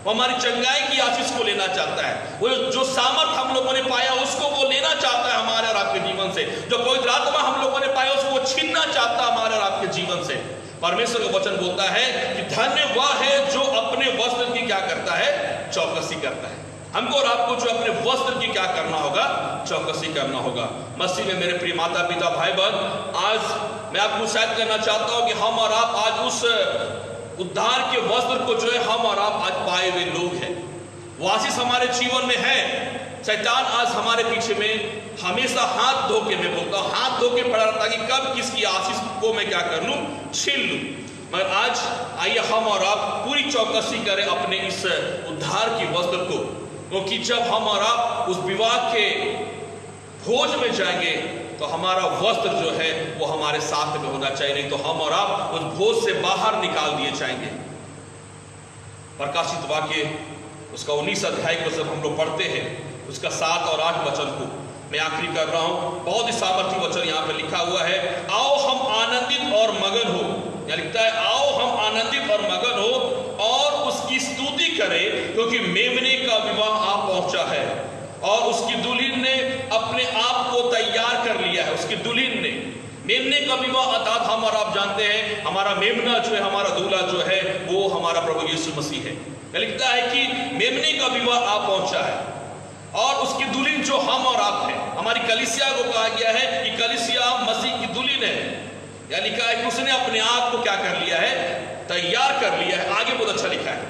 वो हमारी चंगाई की आशीष को लेना चाहता है। वो जो सामर्थ हम लोगों ने पाया उसको वो लेना चाहता है हमारे और आपके जीवन से। जो पवित्र आत्मा हम लोगों ने पाया उसको छीनना चाहता है हमारे और आपके जीवन से। परमेश्वर का वचन बोलता है कि धन्य वह है जो अपने वस्त्र की क्या करता है? चौकसी करता है। हमको और आपको जो अपने वस्त्र की क्या करना होगा? चौकसी करना होगा। मसीह में मेरे प्रिय माता पिता भाई बहन, आज मैं आपको शायद कहना चाहता हूं कि हम और आप आज उस उद्धार के वस्त्र को जो है हम और आप आज पाए हुए लोग हैं। वो आशीष हमारे जीवन में है। शैतान आज हमारे पीछे में हमेशा हाथ धो के, मैं बोलता हूं हाथ धो के पड़ा रहता कि कब किसकी आशीष को मैं क्या कर लूं? छीन लूं। मगर आज आइए हम और आप पूरी चौकसी करें अपने इस उद्धार के वस्त्र को, क्योंकि जब हम और आप उस विवाह के भोज में जाएंगे तो हमारा वस्त्र जो है वो हमारे साथ में होना चाहिए, नहीं तो हम और आप उस भोज से बाहर निकाल दिए जाएंगे। प्रकाशित वाक्य उसका 19 अध्याय को जब हम लोग पढ़ते हैं, उसका 7 और 8 वचन को मैं आखिरी कर रहा हूं। बहुत ही सामर्थ्य वचन यहाँ पे लिखा हुआ है, आओ हम आनंदित और मगन हो। यहाँ लिखता है आओ हम आनंदित और मगन हो और उसकी स्तुति करें, क्योंकि मेमने का विवाह आ पहुंचा है और उसकी दुल्हन ने अपने आप को तैयार कर लिया है। उसकी दुल्हन ने, मेमने का विवाह अर्थात हम और आप जानते हैं हमारा मेमना जो है, हमारा दूल्हा जो है वो हमारा प्रभु यीशु मसीह है। लिखता है कि मेमने का विवाह आ पहुंचा है और उसकी दुल्हन जो हम और आप हैं, हमारी कलीसिया को कहा गया है कि कलीसिया मसीह की दुल्हन है। या लिखा है कि उसने अपने आप को क्या कर लिया है? तैयार कर लिया है। आगे बहुत अच्छा लिखा है,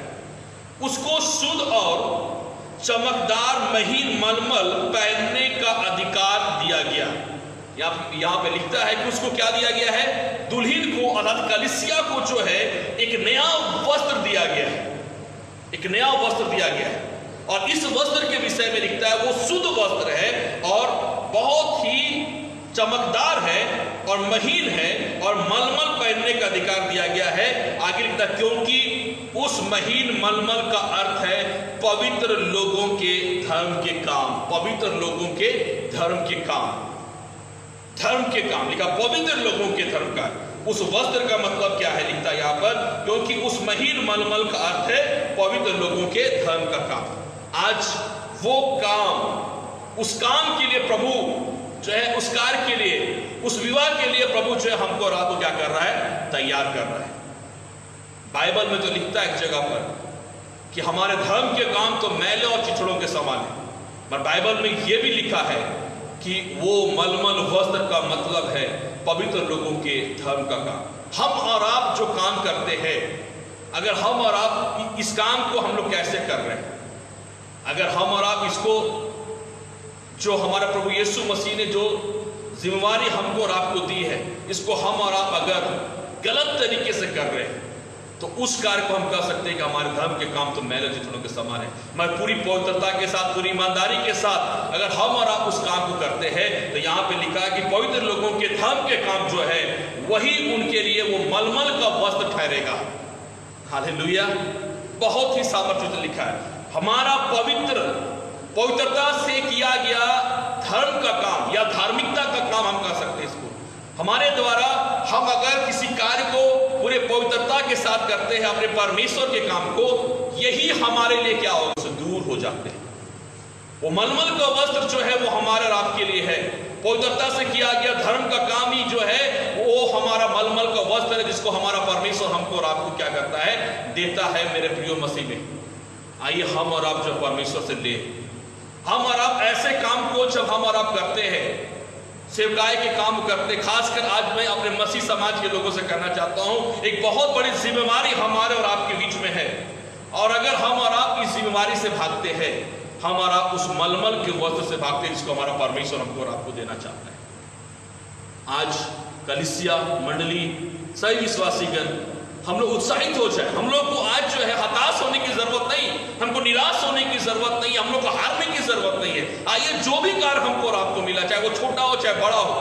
उसको शुद्ध और चमकदार महीन मलमल पहनने का अधिकार दिया गया। यहाँ पे लिखता है कि उसको क्या दिया गया है? दुल्हन को अर्थात कलीसिया को जो है एक नया वस्त्र दिया गया है, एक नया वस्त्र दिया गया है। और इस वस्त्र के विषय में लिखता है वो शुद्ध वस्त्र है और बहुत ही चमकदार है और महीन है और मलमल पहनने का अधिकार दिया गया है। आगे लिखता है क्योंकि उस महीन मलमल का अर्थ है पवित्र लोगों के धर्म के काम। पवित्र लोगों के धर्म के काम, धर्म के काम लिखा, पवित्र लोगों के धर्म का। उस वस्त्र का मतलब क्या है? लिखता है यहाँ पर क्योंकि उस महीन मलमल का अर्थ है पवित्र लोगों के धर्म का काम। आज वो काम, उस काम के लिए प्रभु जो है, उस कार्य के लिए, उस विवाह के लिए प्रभु जो है हमको और आपको क्या कर रहा है? तैयार कर रहा है। बाइबल में तो लिखता है एक जगह पर कि हमारे धर्म के काम तो मैले और चिथड़ों के समान है, पर बाइबल में यह भी लिखा है कि वो मलमल वस्त्र का मतलब है पवित्र लोगों के धर्म का काम। हम और आप जो काम करते हैं, अगर हम और आप इस काम को हम लोग कैसे कर रहे हैं, अगर हम और आप इसको जो हमारा प्रभु यीशु मसीह ने जो जिम्मेवारी हमको और आपको दी है, इसको हम और आप अगर गलत तरीके से कर रहे हैं तो उस कार्य को हम कह सकते हैं कि हमारे धर्म के काम तो मैले चिथड़ों के समान है। मैं पूरी पवित्रता के साथ, पूरी ईमानदारी के साथ अगर हम और आप उस काम को करते हैं तो यहाँ पे लिखा है कि पवित्र लोगों के धर्म के काम जो है वही उनके लिए वो मलमल का वस्त्र ठहरेगा। हालेलुया। बहुत ही सामर्थ्य से लिखा है हमारा पवित्रता से किया गया धर्म का काम या धार्मिकता का काम हम कर सकते हैं। इसको हमारे द्वारा हम अगर किसी कार्य को पूरे पवित्रता के साथ करते हैं अपने परमेश्वर के काम को, यही हमारे लिए क्या होगा, उससे दूर हो जाते हैं। वो मलमल का वस्त्र जो है वो हमारे और आपके लिए है, पवित्रता से किया गया धर्म का काम ही जो है वो हमारा मलमल का वस्त्र है, जिसको हमारा परमेश्वर हमको और आपको क्या करता है, देता है मेरे प्रिय मसीह में। आइए हम और आप जो परमेश्वर से ले, हम और आप ऐसे काम को जब हम और आप करते हैं, सेवकाई के काम करते, खासकर आज मैं अपने मसीह समाज के लोगों से कहना चाहता हूं, एक बहुत बड़ी जिम्मेवारी हमारे और आपके बीच में है। और अगर हम और आप इस जिम्मेवारी से भागते हैं, हम और आप उस मलमल के वस्त्र से भागते हैं जिसको हमारा परमेश्वर हमको और आपको देना चाहता है। आज कलीसिया मंडली सही विश्वासीगण हम लोग उत्साहित हो जाए। हम लोग को आज जो है हताश होने की जरूरत नहीं, हमको निराश होने की जरूरत नहीं, हम लोग को हारने की जरूरत नहीं है। आइए जो भी कार्य हमको और आपको मिला, चाहे वो छोटा हो चाहे बड़ा हो,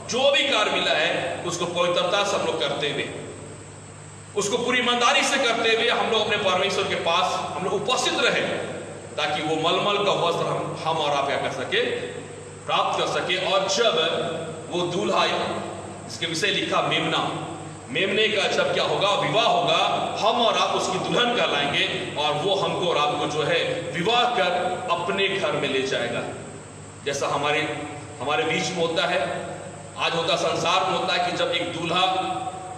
जो भी कार्य मिला है उसको पवित्रता से हम लोग करते हुए, उसको पूरी ईमानदारी से करते हुए हम लोग अपने परमेश्वर के पास हम लोग उपस्थित रहे, ताकि वो मलमल का वस्त्र हम और आप क्या कर सके, प्राप्त कर सके। और जब वो दूल्हा, इसके विषय लिखा मेमना, मेमने का जब क्या होगा, विवाह होगा, हम और आप उसकी दुल्हन कहलाएंगे और वो हमको और आपको जो है विवाह कर अपने घर में ले जाएगा। जैसा हमारे बीच में होता है, आज होता संसार में होता है कि जब एक दूल्हा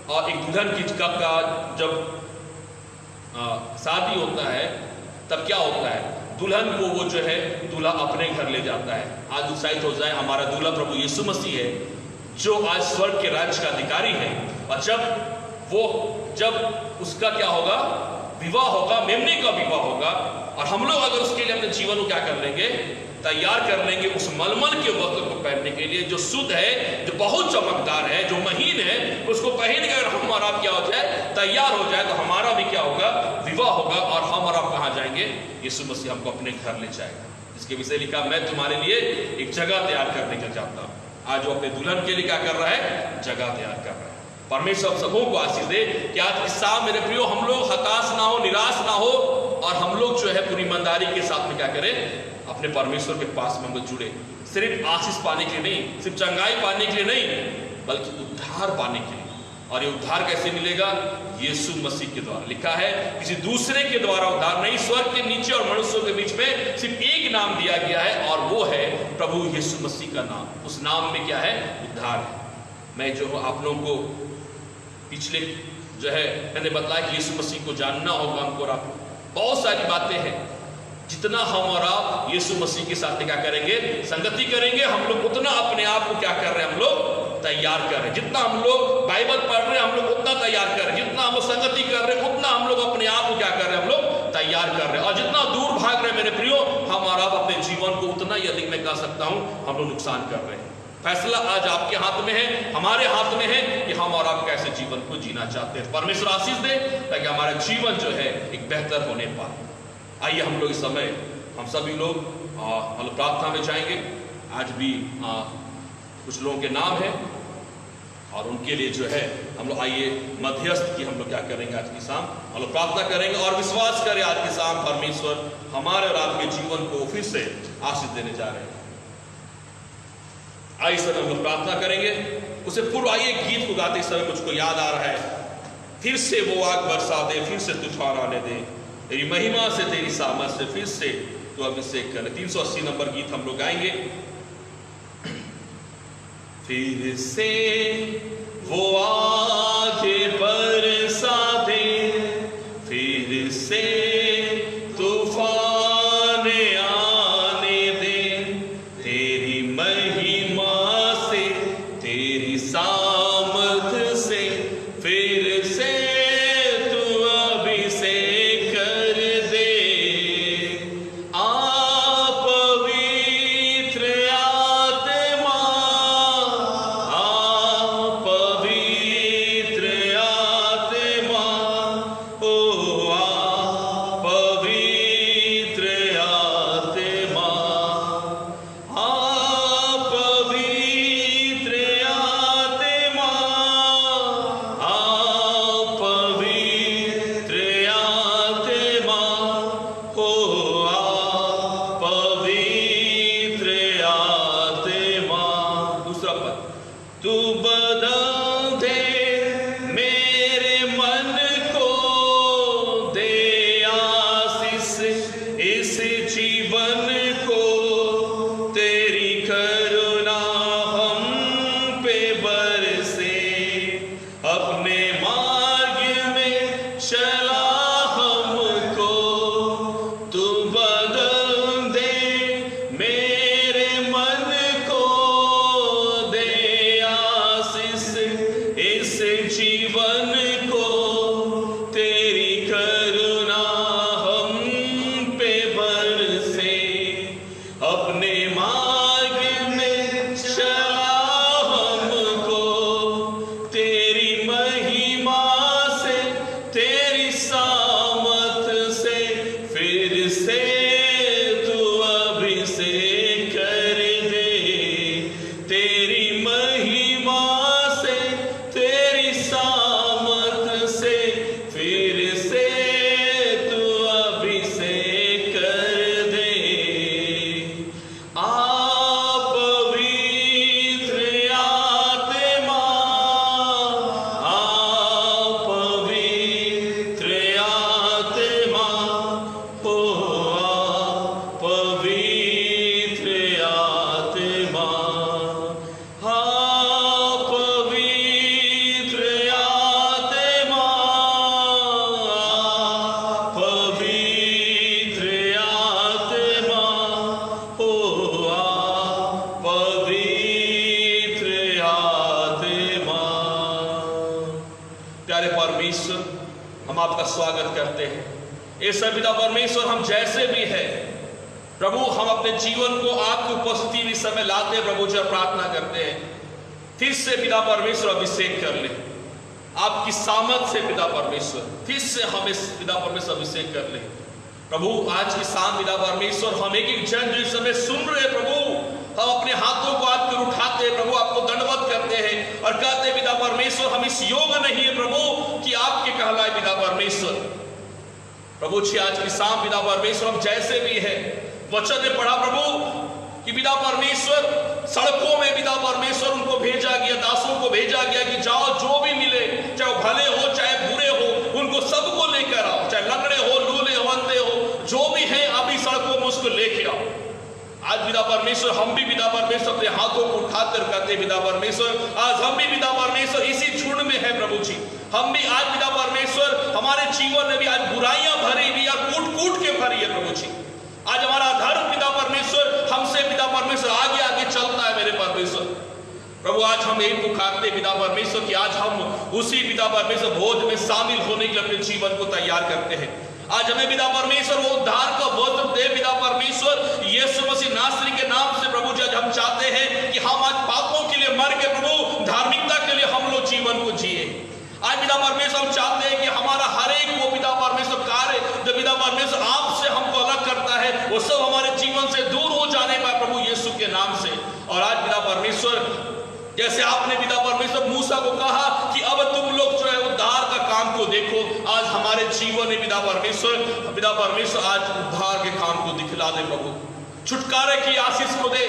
और एक दुल्हन की का जब शादी होता है तब क्या होता है, दुल्हन को वो जो है दूल्हा अपने घर ले जाता है। आज उत्साहित हो जाए, हमारा दूल्हा प्रभु यीशु मसीह है जो आज स्वर्ग के राज्य का अधिकारी है। और जब उसका क्या होगा, विवाह होगा, मेमने का विवाह होगा, और हम लोग अगर उसके लिए अपने जीवन को क्या कर लेंगे, तैयार कर लेंगे उस मलमल के वस्त्र को पहनने के लिए, जो शुद्ध है, जो बहुत चमकदार है, जो महीन है, उसको पहन कर हम और आप क्या हो जाए, तैयार हो जाए, तो हमारा भी क्या होगा, विवाह होगा। और हम और आप कहाँ जाएंगे, यीशु मसीह हमको अपने घर ले जाएगा। इसके विषय लिखा, मैं तुम्हारे लिए एक जगह तैयार करने का चाहता हूँ। आज वो अपने दुल्हन के लिए क्या कर रहा है, जगह तैयार कर रहा है। परमेश्वर सबों को आशीष दे कि आज इस साल मेरे प्रियो हम लोग हताश ना हो, निराश ना हो, और हम लोग जो है पूरी ईमानदारी के साथ में क्या करें, अपने परमेश्वर के पास में हम लोग जुड़े, सिर्फ आशीष पाने के लिए नहीं, सिर्फ चंगाई पाने के लिए नहीं, बल्कि उद्धार पाने के लिए। और ये उद्धार कैसे मिलेगा, यीशु मसीह के द्वारा। लिखा है किसी दूसरे के द्वारा उद्धार नहीं, स्वर्ग के नीचे और मनुष्यों के बीच में सिर्फ एक नाम दिया गया है, और वो है प्रभु यीशु मसीह का नाम। उस नाम में क्या है, उद्धार है। मैं जो आप लोगों को पिछले जो है मैंने बताया कि यीशु मसीह को जानना होगा हमको, और आप बहुत सारी बातें हैं, जितना हम और आप यीशु मसीह के साथ क्या करेंगे, संगति करेंगे, हम लोग उतना अपने आप को क्या कर रहे हैं, हम लोग तैयार कर रहे हैं। जितना हम लोग बाइबल पढ़ रहे हैं हम लोग उतना तैयार कर रहे हैं, जितना हम लोग संगति कर रहे हैं उतना हम लोग अपने आप को क्या कर रहे हैं, हम लोग तैयार कर रहे हैं। और जितना दूर भाग रहे हैं मेरे प्रियो, हम और आप अपने जीवन को उतना ही अधिक मैं कह सकता हूं हम लोग नुकसान कर रहे हैं। फैसला आज आपके हाथ में है, हमारे हाथ में है कि हम और आप कैसे जीवन को जीना चाहते हैं। परमेश्वर आशीष दे ताकि हमारा जीवन जो है एक बेहतर होने पाए। आइए हम लोग इस समय हम सभी लोग हम लोग प्रार्थना में जाएंगे। आज भी कुछ लोगों के नाम है और उनके लिए जो है हम लोग आइए मध्यस्थ की हम लोग क्या करेंगे, आज की शाम हम लोग प्रार्थना करेंगे और विश्वास करें आज की शाम परमेश्वर हमारे और आपके जीवन को फिर से आशीष देने जा रहे हैं। आइए सर हम लोग प्रार्थना करेंगे। उससे पूर्व आइए गीत को गाते समय मुझको याद आ रहा है, फिर से वो आग बरसा दे, फिर से तूफान आने दे, तेरी महिमा से तेरी सामर्थ से फिर से तो अभिषेक कर। 380 नंबर गीत हम लोग गाएंगे। फिर से वो आगे बरसा दे, फिर से तूफान आने दे, तेरी महिमा से तेरी सामर्थ से फिर से तू अभिषेक कर दे। तू बदल दे मेरे मन को, दे से तू अभिषेक कर दे, तेरी महिमा से, तेरी सामर्थ से फिर से तू अभिषेक कर दे। प्यारे परमेश्वर, हम आपका स्वागत करते हैं। ऐसा पिता परमेश्वर, हम जैसे भी हैं प्रभु, हम अपने जीवन को आपकी उपस्थिति में समय लाते प्रभु जी प्रार्थना करते हैं, फिर से पिता परमेश्वर अभिषेक कर ले आपकी सामर्थ से पिता परमेश्वर, फिर से हम इस पिता परमेश्वर अभिषेक कर ले प्रभु। आज की शाम पिता परमेश्वर, हम एक एक जन जो इस समय सुन रहे प्रभु, हम अपने हाथों को आपके उठाते प्रभु, आपको दंडवत करते हैं और कहते पिता परमेश्वर, हम इस योग नहीं है प्रभु कि आपके कहलाए पिता परमेश्वर। प्रभु जी आज की शाम पिता परमेश्वर, हम जैसे भी है वचन ने पढ़ा प्रभु कि पिता परमेश्वर सड़कों में पिता परमेश्वर उनको भेजा गया, दासों को भेजा गया कि जाओ, जो भी मिले, चाहे वो भले हो चाहे बुरे हो, उनको सबको लेकर आओ, चाहे लंगड़े हो, लूले हो, अंधे हो, जो भी है अभी सड़कों में उसको लेके आओ। आज पिता परमेश्वर, हम भी पिता परमेश्वर अपने हाथों को उठाकर कहते पिता परमेश्वर, आज हम भी पिता परमेश्वर इसी झुंड में है प्रभु जी। हम भी आज पिता परमेश्वर, हमारे जीवन में भी आज बुराइयां भरी हुई और कूट कूट के भरी है प्रभु जी। आज हमारा धर्म पिता परमेश्वर हमसे पिता परमेश्वर आगे आगे चलता है मेरे परमेश्वर। प्रभु आज हम एक पुकारते पिता परमेश्वर कि आज हम उसी पिता परमेश्वर भोज में शामिल होने के लिए अपने जीवन को तैयार करते हैं। आज हमें पिता परमेश्वर वो उद्धार का वस्त्र दे पिता परमेश्वर, यीशु मसीह नासरी के नाम से प्रभु जी। आज हम चाहते हैं कि हम आज पापों के लिए मर के प्रभु धार्मिकता के लिए हम लोग जीवन को जिए। आज पिता परमेश्वर हम चाहते हैं कि हमारा हर एक वो पिता परमेश्वर कार्य जो पिता परमेश्वर आपसे हमको अलग करता है, वो सब हमारे जीवन से दूर हो जाने पाए प्रभु यीशु के नाम से। और आज पिता परमेश्वर, जैसे आपने पिता परमेश्वर मूसा को कहा कि अब तुम लोग जो है उद्धार का काम को देखो, आज हमारे जीवन में पिता परमेश्वर आज उद्धार के काम को दिखला दे प्रभु, छुटकारे की आशीष को दे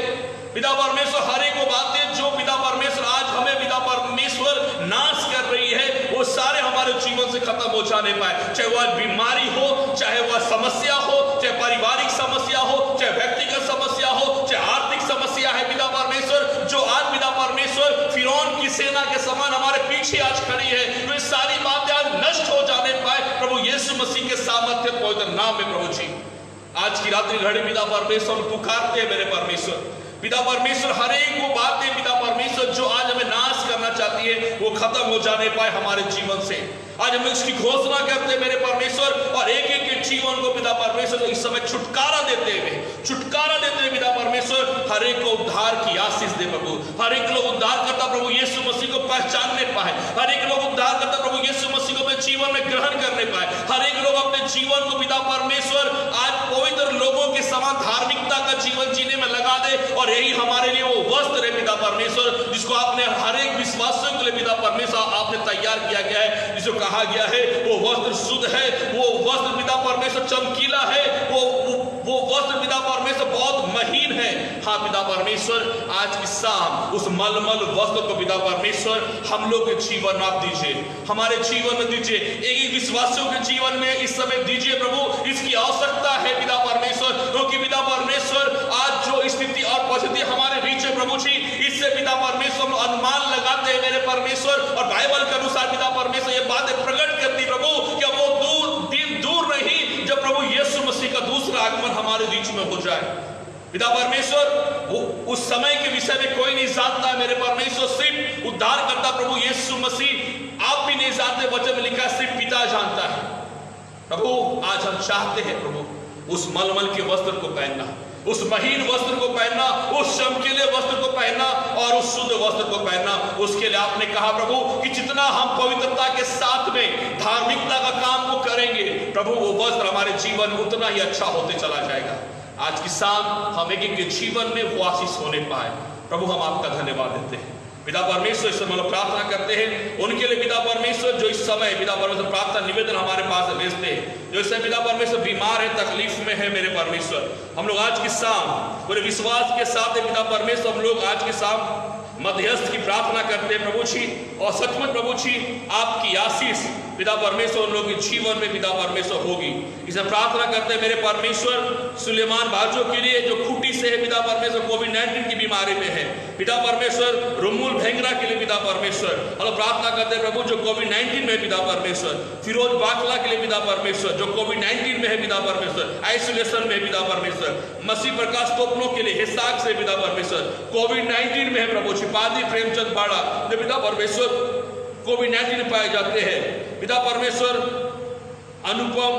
पिता परमेश्वर। हर एक वो बातें जो पिता परमेश्वर आज हमें पिता परमेश्वर नाश कर रही है, वो सारे हमारे जीवन से खत्म हो जाने पाए। चाहे वह बीमारी हो, चाहे वह समस्या हो, चाहे पारिवारिक समस्या हो, चाहे व्यक्तिगत समस्या हो, चाहे आर्थिक समस्या है पिता परमेश्वर, जो आज पिता परमेश्वर फिरौन की सेना के समान हमारे पीछे आज खड़ी है, तो ये सारी बातें आज नष्ट हो जाने पाए प्रभु यीशु मसीह के सामर्थ्य पवित्र नाम में प्रभु जी। आज की रात्रि घड़ी पिता परमेश्वर पुकारते हैं मेरे परमेश्वर, पिता परमेश्वर हर एक वो बातें पिता परमेश्वर जो आज हमें नाश करना चाहती है, वो खत्म हो जाने पाए हमारे जीवन से। आज हम इसकी घोषणा करते हैं मेरे परमेश्वर, और एक एक के जीवन को पिता परमेश्वर इस समय छुटकारा देते हुए पिता परमेश्वर हर एक को उद्धार की आशीष दे प्रभु। हर एक लोग उद्धार करता प्रभु यीशु मसीह को पहचानने पाए, हर एक लोग उद्धार करता प्रभु यीशु मसीह को अपने जीवन में ग्रहण करने पाए, हर एक लोग अपने जीवन को पिता परमेश्वर आज पवित्र लोगों के समान धार्मिकता का जीवन जीने में लगा दे। और यही हमारे लिए वो वस्त्र है पिता परमेश्वर, जिसको आपने हर एक विश्वासियों के लिए पिता परमेश्वर आपने तैयार किया गया है, जिसको कहा गया है वो वस्त्र शुद्ध है, वो वस्त्र पिता परमेश्वर चमकीला है, वो वस्त्र पिता परमेश्वर बहुत महीन है। हाँ पिता परमेश्वर, आज की शाम उस मलमल वस्त्र को पिता परमेश्वर हम लोग के जीवन में आप दीजिए, हमारे जीवन में दीजिए, एक विश्वासियों के जीवन में इस समय दीजिए प्रभु। इसकी आवश्यकता है पिता परमेश्वर, क्योंकि पिता परमेश्वर आज जो स्थिति और परिस्थिति हमारे बीच है प्रभु जी, इससे पिता परमेश्वर अनुमान लगाते हैं मेरे परमेश्वर, और बाइबल के अनुसार पिता परमेश्वर ये बातें प्रकट करती प्रभु कि अब वो दिन दूर नहीं जब प्रभु यीशु मसीह का दूसरा आगमन हमारे बीच में हो जाए। पिता परमेश्वर वो उस समय के विषय में कोई नहीं जानता है मेरे परमेश्वर, सिर्फ उद्धार करता प्रभु यीशु मसीह, आप भी नहीं जानते, वचन में लिखा है सिर्फ पिता जानता है। प्रभु आज हम चाहते हैं प्रभु उस मलमल के वस्त्र को पहनना, उस महीन वस्त्र को पहनना, उस चमकीले वस्त्र को पहनना और उस शुद्ध वस्त्र को पहनना। उसके लिए आपने कहा प्रभु कि जितना हम पवित्रता के साथ में धार्मिकता का काम को करेंगे प्रभु वो वस्त्र हमारे जीवन में उतना ही अच्छा होते चला जाएगा। आज की शाम हम एक के जीवन में वो आशीष होने पाए। प्रभु हम आपका धन्यवाद देते हैं। पिता परमेश्वर, इस समय हम प्रार्थना करते हैं उनके लिए पिता परमेश्वर, जो इस समय पिता परमेश्वर प्रार्थना निवेदन हमारे पास भेजते हैं, जो इस समय पिता परमेश्वर बीमार है, तकलीफ में है मेरे परमेश्वर, हम लोग आज की शाम पूरे विश्वास के साथ पिता परमेश्वर हम लोग आज की शाम मध्यस्थ की प्रार्थना करते हैं प्रभु जी। और सचमुच प्रभु जी आपकी आशीष पिता परमेश्वर उन लोगों के जीवन में पिता परमेश्वर होगी। इसे प्रार्थना करते हैं मेरे परमेश्वर सुलेमान बाजो के लिए, जो खूटी से है पिता परमेश्वर, कोविड-19 की बीमारी में है पिता परमेश्वर, रुमुल भेंगरा के लिए पिता परमेश्वर हम प्रार्थना करते हैं प्रभु, जो कोविड-19 में पिता परमेश्वर, फिरोज बाखला के लिए पिता परमेश्वर, जो कोविड-19 में है पिता परमेश्वर, आइसोलेशन में पिता परमेश्वर, मसीह प्रकाश तोपनों के लिए हिसाक से पिता परमेश्वर कोविड-19 में है प्रभु जी, पादी प्रेमचंद बाड़ा जो पिता परमेश्वर कोविड-19 में पाए जाते हैं पिता परमेश्वर, अनुपम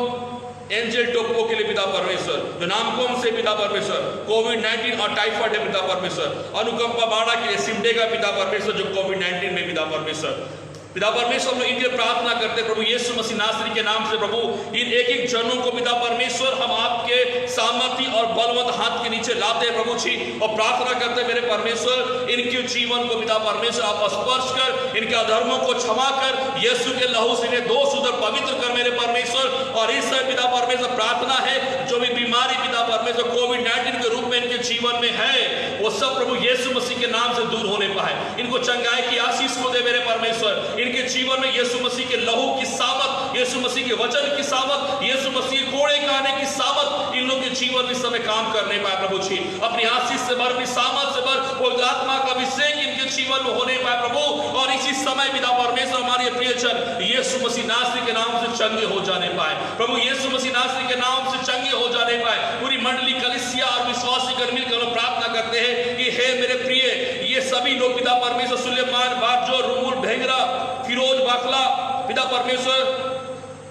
एंजल टोप्पो के लिए पिता परमेश्वर, जो नामकोम से पिता परमेश्वर कोविड-19 और टाइफाइड है पिता परमेश्वर, अनुकंपा बाड़ा के लिए सिमडेगा पिता परमेश्वर, जो कोविड-19 में पिता परमेश्वर पिता परमेश्वर हम इनके प्रार्थना करते प्रभु यीशु मसीह नासरी के नाम से प्रभु, इन एक एक जनों को पिता परमेश्वर हम आपके सामर्थी और बलवंत हाथ के नीचे लाते हैं प्रभु जी, और प्रार्थना करते मेरे परमेश्वर इनके जीवन को पिता परमेश्वर आप स्पर्श कर, इनके अधर्मों को क्षमा कर, यीशु के लहू से इन्हें दोष उधर पवित्र कर मेरे परमेश्वर। और इस समय पिता परमेश्वर प्रार्थना है जो भी बीमारी पिता परमेश्वर कोविड-19 के रूप में इनके जीवन में है, वो सब प्रभु यीशु मसीह के नाम से दूर होने पाए, इनको चंगाई की आशीष को दे मेरे परमेश्वर। इनके जीवन में यीशु मसीह के लहू की सामत, यीशु मसीह के वचन की सामत, यीशु मसीह कोड़े खाने की सामत इन लोगों के जीवन में इस समय काम करने पाए प्रभु जी। अपनी आशीष से भर, अपनी सामत से भर, पवित्र आत्मा का अभिषेक इनके जीवन में होने पाए प्रभु। और इसी समय पिता परमेश्वर हमारे प्रियजन यीशु मसीह नासरी के नाम से चंगे हो जाने पाए प्रभु, यीशु मसीह नासरी के नाम से चंगे हो जाने पाए। पूरी मंडली कलीसिया और विश्वासी कर मिलकर प्रार्थना करते हैं कि हे मेरे प्रिय ये सभी लोग पिता परमेश्वर, सुलेमान बाजो, रुमुल भेंगरा, फिरोज बाखला पिता परमेश्वर,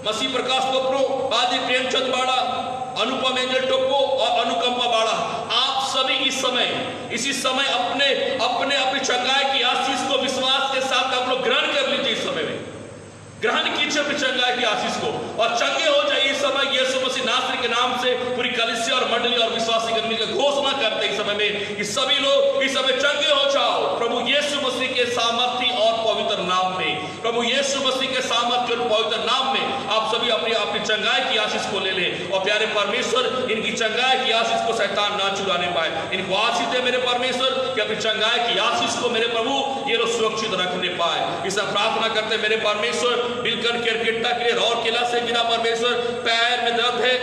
मसीह प्रकाश टोप्पो, पादी प्रेमचंद बाड़ा, अनुपम एंजल टोप्पो और अनुकंपा बाड़ा, आप सभी इस समय इसी समय अपने अपने अपनी चंगाई की आशीष को विश्वास के साथ आप लोग ग्रहण कर लीजिए। इस समय में ग्रहण कीजिए अपनी चंगाई की आशीष को और चंगे हो जाइए। इस समय यीशु मसीह नासरी के नाम से पूरी कलीसिया और मंडली और विश्वासी कर्मी का घोषणा करते हैं इस समय में कि सभी लोग इस समय चंगे हो जाओ प्रभु यीशु मसीह के सामर्थी और पवित्र नाम में। प्रभु यीशु मसीह के सामर्थ्य और पवित्र नाम में आप सभी अपनी अपनी चंगाई की आशीष को ले लें। और प्यारे परमेश्वर इनकी चंगाई की आशीष को शैतान ना चुराने पाए, इनको आशीष दे मेरे परमेश्वर कि अपनी चंगाई की आशीष को मेरे प्रभु ये लोग सुरक्षित रखने पाए। इस प्रार्थना करते मेरे परमेश्वर, बिलकर केरकेट्टा के लिए रौर किला से पिता परमेश्वर पैर में दर्द है,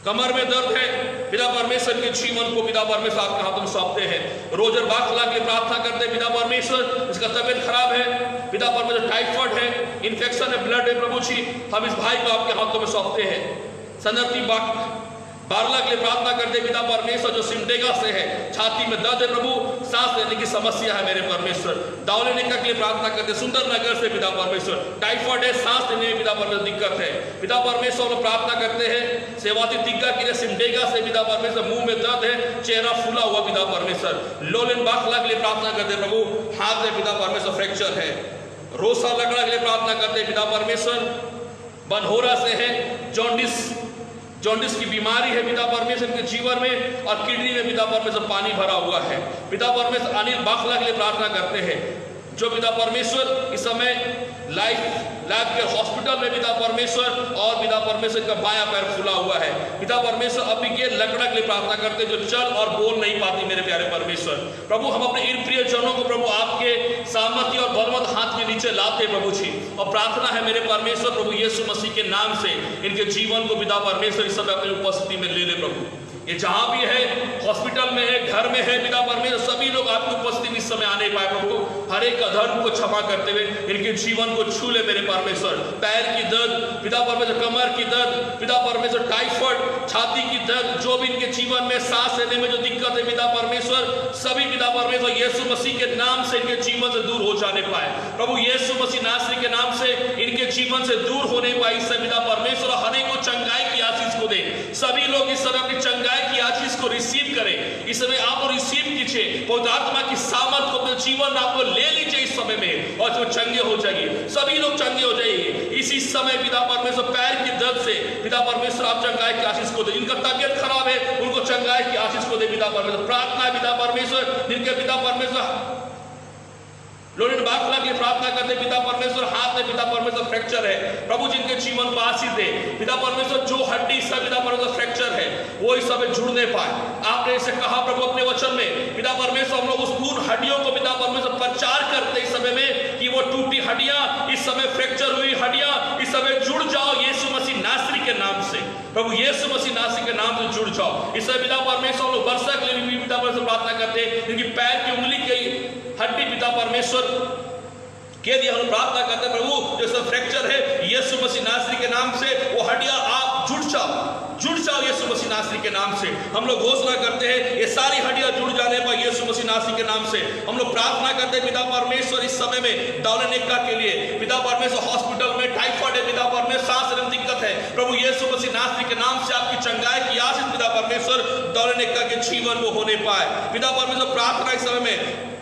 कमर में दर्द है पिता परमेश्वर के जीवन को पिता परमेश्वर आपके हाथों में सौंपते हैं। रोजर बाखला के लिए प्रार्थना करते हैं पिता परमेश्वर, इसका तबीयत खराब है पिता परमेश्वर, टाइफाइड है, इन्फेक्शन है, ब्लड है प्रभु जी, हम इस भाई को आपके हाथों में सौंपते हैं। सनती बारला के लिए प्रार्थना करते पिता परमेश्वर, जो सिमडेगा से है, छाती में दर्द है प्रभु, सांस लेने की समस्या है मेरे परमेश्वर। दावले के लिए प्रार्थना करते सुंदर नगर से पिता परमेश्वर, टाइफाइड है, सांस लेने में पिता परमेश्वर दिक्कत है पिता परमेश्वर। लोग प्रार्थना करते हैं सेवाती दिग्गा के लिए सिमडेगा से पिता परमेश्वर, मुंह में दर्द है, चेहरा फूला हुआ पिता परमेश्वर। लोलन बाखला के लिए प्रार्थना करते प्रभु, हाथ में पिता परमेश्वर फ्रैक्चर है। रोसा लकड़ा के लिए प्रार्थना करते पिता परमेश्वर, बनहोरा से है, जॉन्डिस की बीमारी है पिता परमेश्वर के जीवन में, और किडनी में पिता परमेश्वर पानी भरा हुआ है पिता परमेश्वर। अनिल बाखला के लिए प्रार्थना करते हैं जो पिता परमेश्वर इस समय लाइफ के हॉस्पिटल में पिता परमेश्वर, और पिता परमेश्वर का बायां पैर फूला हुआ है पिता परमेश्वर। अभी ये लकड़ा के लिए प्रार्थना करते जो चल और बोल नहीं पाती मेरे प्यारे परमेश्वर। प्रभु हम अपने इन प्रिय जनों को प्रभु आपके सामर्थ्य और बलवंत हाथ के नीचे लाते प्रभु जी, और प्रार्थना है मेरे परमेश्वर प्रभु यीशु मसीह के नाम से इनके जीवन को पिता परमेश्वर इस समय अपनी उपस्थिति में ले ले प्रभु। ये जहां भी है, हॉस्पिटल में है, घर में है पिता परमेश्वर, सभी लोग आपकी उपस्थिति में इस समय आने पाए प्रभु। हर एक अधर्म को क्षमा करते हुए इनके जीवन को छू ले मेरे परमेश्वर। पैर की दर्द पिता परमेश्वर, कमर की दर्द पिता परमेश्वर, टाइफाइड, छाती की दर्द, जो भी इनके जीवन में सांस लेने में जो दिक्कत है पिता परमेश्वर, सभी पिता परमेश्वर यीशु मसीह के नाम से इनके जीवन से दूर हो जाने पाए प्रभु। यीशु मसीह नासरी के नाम से इनके जीवन से दूर होने पाए इससे पिता परमेश्वर, हर एक को चंगाई की आशीष को दे। सभी लोग इस समय अपनी चंगाई की आशीष आशीष को रिसीव करें। इस समय आप रिसीव कीजिए, पवित्र आत्मा की सामर्थ को अपने जीवन में आपको ले लीजिए इस समय में, और जो चंगे हो जाइए, सभी लोग चंगे हो जाइए इसी समय। पिता परमेश्वर पैर की दर्द से पिता परमेश्वर आप चंगाई की आशीष को दे। जिनका तबियत खराब है उनको चंगाई की आशीष को दे पिता परमेश्वर। प्रार्थना है पिता परमेश्वर, जिनके पिता परमेश्वर लोरिन बाखला के लिए प्रार्थना करते पिता परमेश्वर, हाथ में पिता परमेश्वर फ्रैक्चर है प्रभु, जिनके जीवन को आशीष दे पिता परमेश्वर। जो हड्डी सब पिता परमेश्वर फ्रैक्चर है वो इस समय जुड़ नहीं पाए। आपने इसे कहा प्रभु अपने वचन में पिता परमेश्वर, हम लोग उस उन हड्डियों को पिता परमेश्वर प्रचार करते इस समय में कि वो टूटी हड्डियां, इस समय फ्रैक्चर हुई हड्डियां इस समय जुड़ जाओ यीशु मसीह नासरी के नाम से। प्रभु यीशु मसीह नासरी के नाम से जुड़ जाओ इस समय पिता परमेश्वर। हम लोग वर्षा के लिए भी पिता परमेश्वर प्रार्थना करते हैं, क्योंकि पैर की उंगली की हड्डी पिता परमेश्वर के लिए हम प्रार्थना करते हैं प्रभु, जो सब फ्रैक्चर है यीशु मसीह नासरी के नाम से वो हड्डियां आप जुड़ जाओ यीशु मसीह नासरी के नाम से। हम लोग घोषणा करते हैं ये सारी हड्डियां जुड़ जाने पर यीशु मसीह नासरी के नाम से हम लोग प्रार्थना करते हैं पिता परमेश्वर। इस समय में डाउलेनेका के लिए पिता परमेश्वर, हॉस्पिटल में टाइफाइड है पिता परमेश्वर, सांस लेने में दिक्कत है प्रभु यीशु मसीह नासरी के नाम से आपकी चंगाई की आशीष पिता परमेश्वर डाउलेनेका के जीवन में होने पाए पिता परमेश्वर। प्रार्थना इस समय में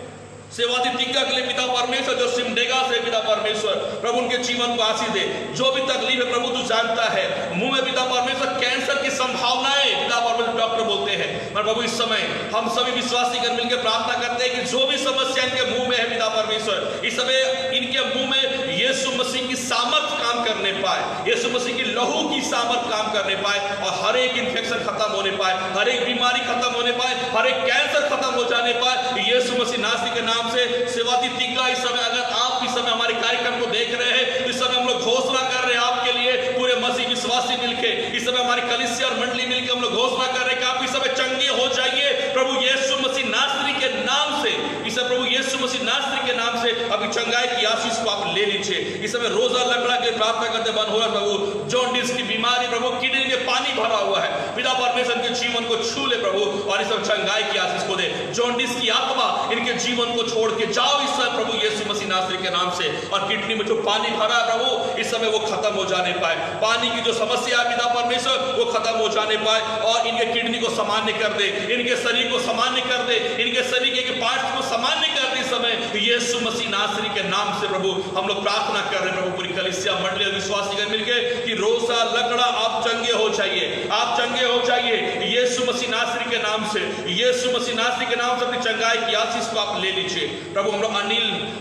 सेवाधितिज्ञा के लिए पिता परमेश्वर, जो सिमडेगा से पिता परमेश्वर प्रभु उनके जीवन को आशीष दे। जो भी तकलीफ है प्रभु तू जानता है, मुंह में पिता परमेश्वर कैंसर की संभावनाएं पिता परमेश्वर डॉक्टर बोलते हैं, पर प्रभु इस समय हम सभी विश्वासी कर मिलकर प्रार्थना करते हैं कि जो भी समस्या इनके मुंह में है पिता परमेश्वर, इस समय इनके मुंह में यीशु मसीह की सामर्थ काम करने पाए, यीशु मसीह की लहू की सामर्थ काम करने पाए, और हर एक इन्फेक्शन खत्म होने पाए, हर एक बीमारी खत्म होने पाए, हर एक कैंसर खत्म हो जाने पाए यीशु मसीह नासरी के नाम से। सेवाधितिज्ञा इस समय, अगर आप इस समय हमारे कार्यक्रम को देख रहे हैं, इस समय हम लोग घोषणा कर रहे हैं आपके लिए, पूरे मसीह विश्वासी मिलके इस समय हमारी कलीसिया और मंडली मिलके हम लोग घोषणा कर रहे हैं कि आप इस समय चंगे हो जाइए प्रभु यीशु मसीह नासरी के नाम से। इस समय प्रभु यीशु मसीह नासरी के नाम से अभी चंगाई की आशीष को आप ले लीजिए। इस समय रोजा लकड़ा के प्रार्थना करते मन हो रहा प्रभु, जॉन्डिस की बीमारी प्रभु, किडनी में पानी भरा हुआ है पिता परमेश्वर के जीवन को छू ले प्रभु, और इस समय चंगाई की आशीष को दे। जॉन्डिस की आत्मा इनके जीवन को छोड़ के जाओ इस समय प्रभु यीशु मसीह नासरी के नाम से, और किडनी में जो पानी भरा है प्रभु इस समय वो खत्म हो जाने पाए, पानी की जो समस्या है पिता परमेश्वर वो खत्म हो जाने पाए, और इनके किडनी को सामान्य कर दे, इनके शरीर को सामान्य कर दे, इनके शरीर के पार्ट्स को सामान्य कर दे। इस समय यीशु मसीह नासरी के नाम से प्रभु हम लोग प्रार्थना कर रहे हैं प्रभु, पूरी कलीसिया मंडली और विश्वासी मिलके कि रोजा लकड़ा आप चंगे हो जाइए, आप चंगे हो जाइए यीशु मसीह नासरी के नाम से, यीशु मसीह नासरी के नाम से अपनी चंगाई की आशीष को आप ले लीजिए प्रभु। हम लोग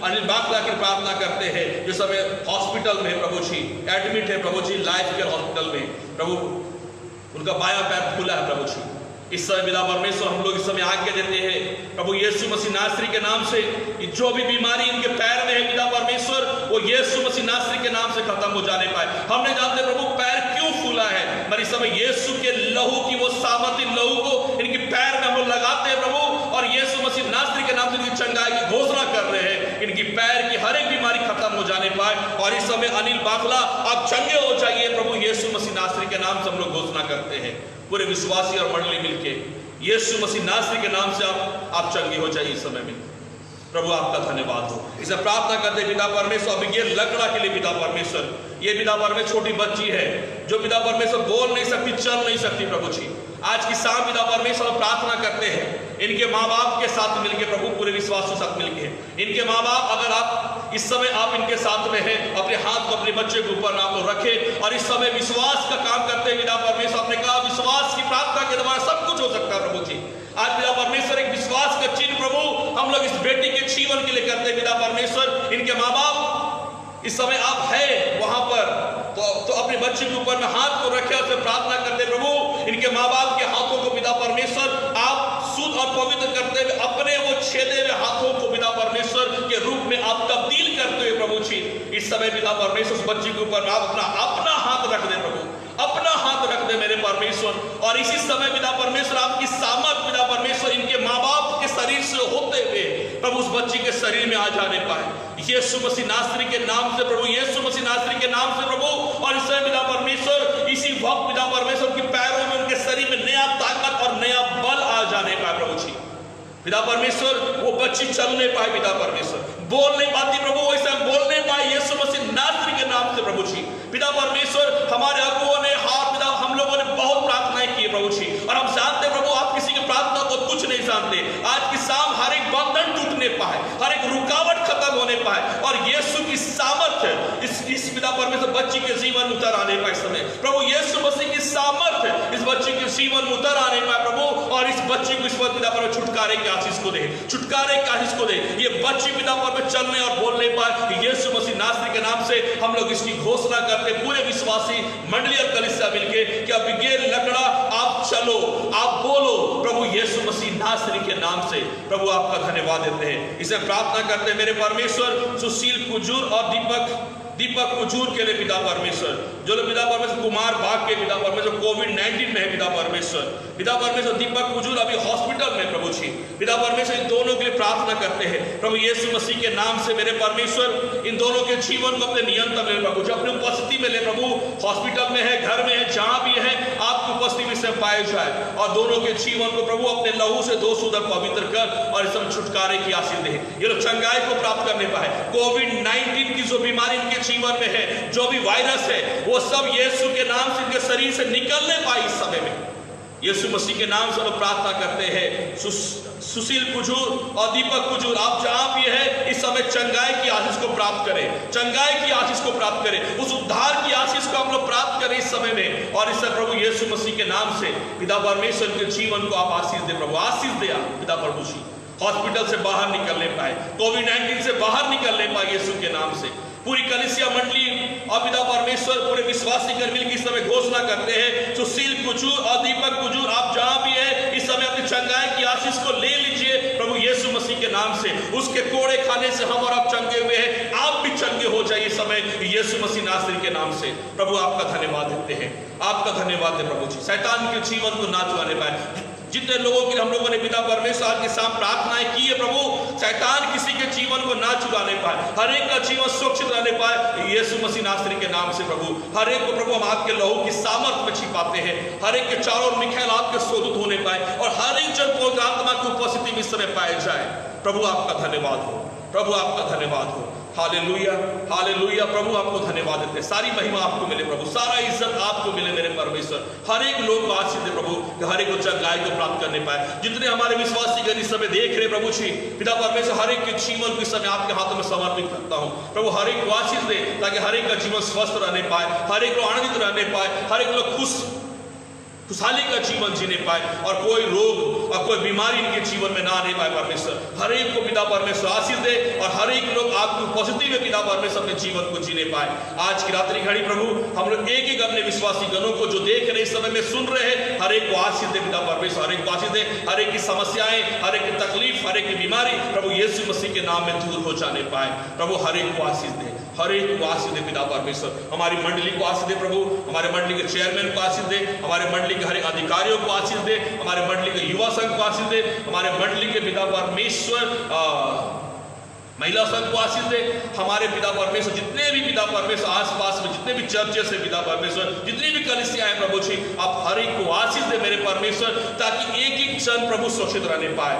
अनिल बाखला की प्रार्थना करते हैं, जो समय हॉस्पिटल में प्रभु जी एडमिट है प्रभु जी, लाइफ केयर हॉस्पिटल में प्रभु, उनका बायां पैर खुला है प्रभु जी। इस समय पिता परमेश्वर हम लोग इस समय आज्ञा देते हैं प्रभु यीशु मसीह नासरी के नाम से, जो भी बीमारी इनके पैर में है पिता परमेश्वर वो यीशु मसीह नासरी के नाम से खत्म हो जाने पाए। हम नहीं जानते प्रभु पैर क्यों फूला है, पर इस समय यीशु के लहू की वो सामर्थ्य लहू को इनके पैर में हम लोग लगाते हैं प्रभु, और यीशु मसीह नासरी के नाम से इनकी चंगाई की घोषणा कर रहे हैं, इनकी पैर की हर एक बीमारी खत्म हो जाने पाए। और इस समय अनिल बाखला आप चंगे हो जाइए प्रभु यीशु मसीह नासरी के नाम से हम लोग घोषणा करते हैं, पूरे विश्वासी और मंडली मिलके यीशु मसीह नासरी के नाम से आप चंगे हो जाइए इस समय में प्रभु। आपका धन्यवाद हो। इसे प्रार्थना करते पिता परमेश्वर, अब ये लकड़ा के लिए पिता परमेश्वर, ये पिता परमेश्वर छोटी बच्ची है जो पिता परमेश्वर बोल नहीं सकती, चल नहीं सकती प्रभु जी। आज की शाम पिता परमेश्वर प्रार्थना करते हैं इनके माँ बाप के साथ मिलके प्रभु, पूरे विश्वास के साथ मिलके इनके माँ बाप, अगर आप इस समय आप इनके साथ में हैं, अपने हाथ को अपने बच्चे के ऊपर आप लोग रखें और इस समय विश्वास का काम करते हैं पिता परमेश्वर। आपने कहा विश्वास की प्रार्थना के द्वारा सब कुछ हो सकता है प्रभु जी। आज पिता परमेश्वर एक विश्वास का चिन्ह प्रभु हम लोग इस बेटी के जीवन के लिए करते हैं पिता परमेश्वर। इनके माँ बाप इस समय आप है वहां पर, तो अपने बच्चे के ऊपर में हाथ को रखे और प्रार्थना करते प्रभु, इनके माँ बाप के हाथों को पिता परमेश्वर आप शुद्ध और पवित्र करते हुए अपने वो छेदे हुए हाथों को पिता परमेश्वर के रूप में आप तब्दील करते हुए प्रभु जी इस समय पिता परमेश्वर उस बच्चे के ऊपर आप अपना हाथ रख दे प्रभु, अपना हाथ रख दे मेरे परमेश्वर। और इसी समय पिता परमेश्वर आपकी सामर्थ पिता परमेश्वर इनके माँ बाप के शरीर से होते हुए प्रभु उस बच्ची के शरीर में आ जाने पाए यीशु मसीह नासरी के नाम से प्रभु, यीशु मसीह नासरी के नाम से प्रभु। और इस समय पिता परमेश्वर इसी वक्त पिता परमेश्वर के पैरों में उनके शरीर में नया ताकत और नया बल आ जाने पाए प्रभु जी पिता परमेश्वर। वो बच्ची चल नहीं पाए पिता परमेश्वर, बोल नहीं पाती प्रभु, वैसे हम बोल नहीं पाए यीशु मसीह नासरी के नाम से प्रभु जी पिता परमेश्वर। हमारे अगुओं ने हाथ पिता हम लोगों ने बहुत प्रार्थनाएं की प्रभु जी, और हम जानते प्रभु आप किसी पिता परमेश्वर बच्ची के जीवन में उतर आने पाए समय प्रभु यीशु मसीह की सामर्थ्य इस बच्ची के जीवन में उतर आने पाए प्रभु, और इस बच्ची को इस वक्त पिता परमेश्वर छुटकारे की आशीष को दे, छुटकारे की आशीष को दे। ये बच्ची पिता परमेश्वर चलने और बोलने पाए यीशु मसीह नासरी के नाम से हम लोग इसकी घोषणा करते पूरे विश्वासी मंडली और कलीसिया मिलके कि अब ये लकड़ा आप चलो, आप बोलो प्रभु यीशु मसीह नासरी के नाम से। प्रभु आपका धन्यवाद देते हैं, इसे प्रार्थना करते हैं मेरे परमेश्वर सुशील कुजूर और दीपक कुजूर के लिए पिता परमेश्वर, जो लोग पिता परमेश्वर कुमार बाग के पिता परमेश्वर कोविड-19 में है पिता परमेश्वर दीपक कुजूर अभी हॉस्पिटल में प्रभु जी पिता परमेश्वर इन दोनों के लिए प्रार्थना करते हैं प्रभु यीशु मसीह के नाम से। मेरे परमेश्वर इन दोनों के जीवन को अपने नियंत्रण में प्रभु जो अपनी उपस्थिति में ले प्रभु, हॉस्पिटल में है, घर में है, जहां भी है आपकी उपस्थिति से पाए जाए और दोनों के जीवन को प्रभु अपने लहू से दो सुधर पवित्र कर और इस समय छुटकारे की आशीष दे। ये लोग चंगाई को प्राप्त करने पाए, कोविड-19 की जो बीमारी इनके जीवन में है, जो भी वायरस है, वो सब यीशु के नाम से इनके शरीर से निकलने पाए इस समय में। यीशु मसीह के नाम से लोग प्रार्थना करते हैं सुशील कुजूर और दीपक कुजूर, आप जहां भी है इस समय चंगाई की आशीष को प्राप्त करें, चंगाई की आशीष को प्राप्त करें, उस उद्धार की आशीष को हम लोग प्राप्त करें इस समय में। और इस समय प्रभु यीशु मसीह के नाम से पिता परमेश्वर के जीवन को आप आशीष दे प्रभु, आशीष दे आप पिता प्रभु जी, हॉस्पिटल से बाहर निकलने पाए, कोविड-19 से बाहर निकलने पाए यीशु के नाम से। पूरी कलीसिया मंडली और पिता परमेश्वर पूरे विश्वासी कर मिलकर इस समय घोषणा करते हैं सुशील कुजूर और दीपक कुजूर, आप जहां भी है इस समय अपनी चंगाई की आशीष को ले लीजिए प्रभु यीशु मसीह के नाम से। उसके कोड़े खाने से हम और आप चंगे हुए हैं, आप भी चंगे हो जाइए इस समय यीशु मसीह नासरी के नाम से। प्रभु आपका धन्यवाद देते हैं, आपका धन्यवाद है प्रभु जी, शैतान के जीवन को ना चुराने पाए। जितने लोगों की हम लोगों ने पिता परमेश्वर आज के साथ प्रार्थनाएं की है प्रभु, शैतान किसी के जीवन को ना चुराने पाए, हर एक का जीवन सुरक्षित रहने पाए यीशु मसीह नासरी के नाम से। प्रभु हर एक को प्रभु हम आपके लहू की सामर्थ्य में छिपाते हैं, हर एक के चारों ओर मिखाएल आपके शोधित होने पाए और हर एक जन पवित्र आत्मा की उपस्थिति में इस समय पाए जाए। प्रभु आपका धन्यवाद हो, प्रभु आपका धन्यवाद हो, हालेलुया हालेलुया। प्रभु आपको धन्यवाद देते हैं, सारी महिमा आपको मिले प्रभु, सारा इज्जत आपको मिले मेरे परमेश्वर। हर एक लोग को आशीष दे प्रभु, हर एक को चंगाई को प्राप्त करने पाए। जितने हमारे विश्वासी गण इस समय देख रहे प्रभु जी पिता परमेश्वर, हर एक के जीवन को इस समय आपके हाथों में समर्पित करता हूँ प्रभु। हर एक को आशीष दे ताकि हर एक का जीवन स्वस्थ रहने पाए, हर एक लोग आनंदित रहने पाए, हर एक लोग खुशहाली का जीवन जीने पाए और कोई रोग और कोई बीमारी इनके जीवन में ना आने पाए परमेश्वर। हर एक को पिता परमेश्वर आशीष दे और हर एक लोग आपकी उपस्थिति में पिता परमेश्वर अपने जीवन को जीने पाए। आज की रात्रि घड़ी प्रभु हम लोग एक एक अपने विश्वासी गणों को जो देख रहे इस समय में सुन रहे हैं, हर एक को आशीष दे पिता परमेश्वर, हर एक को आशीष दे, हर एक की समस्याएं, हर एक की तकलीफ, हर एक की बीमारी प्रभु यीशु मसीह के नाम में दूर हो जाने पाए। प्रभु हर एक को आशीष दे, हर एक को आशीष दे पिता परमेश्वर। हमारी मंडली को आशीष दे प्रभु, हमारे मंडली के चेयरमैन को आशीष दे, हमारे मंडली के हर एक अधिकारियों को आशीष दे, हमारे मंडली के युवा संघ को आशीष दे, हमारे मंडली के पिता परमेश्वर महिला संघ को आशीष दे, हमारे पिता परमेश्वर जितने भी पिता परमेश्वर आसपास में जितने भी चर्चेस है पिता परमेश्वर, जितनी भी कलीसियां हैं प्रभु जी, आप हर एक को आशीष दे मेरे परमेश्वर, ताकि एक एक जन प्रभु सुरक्षित रहने पाए।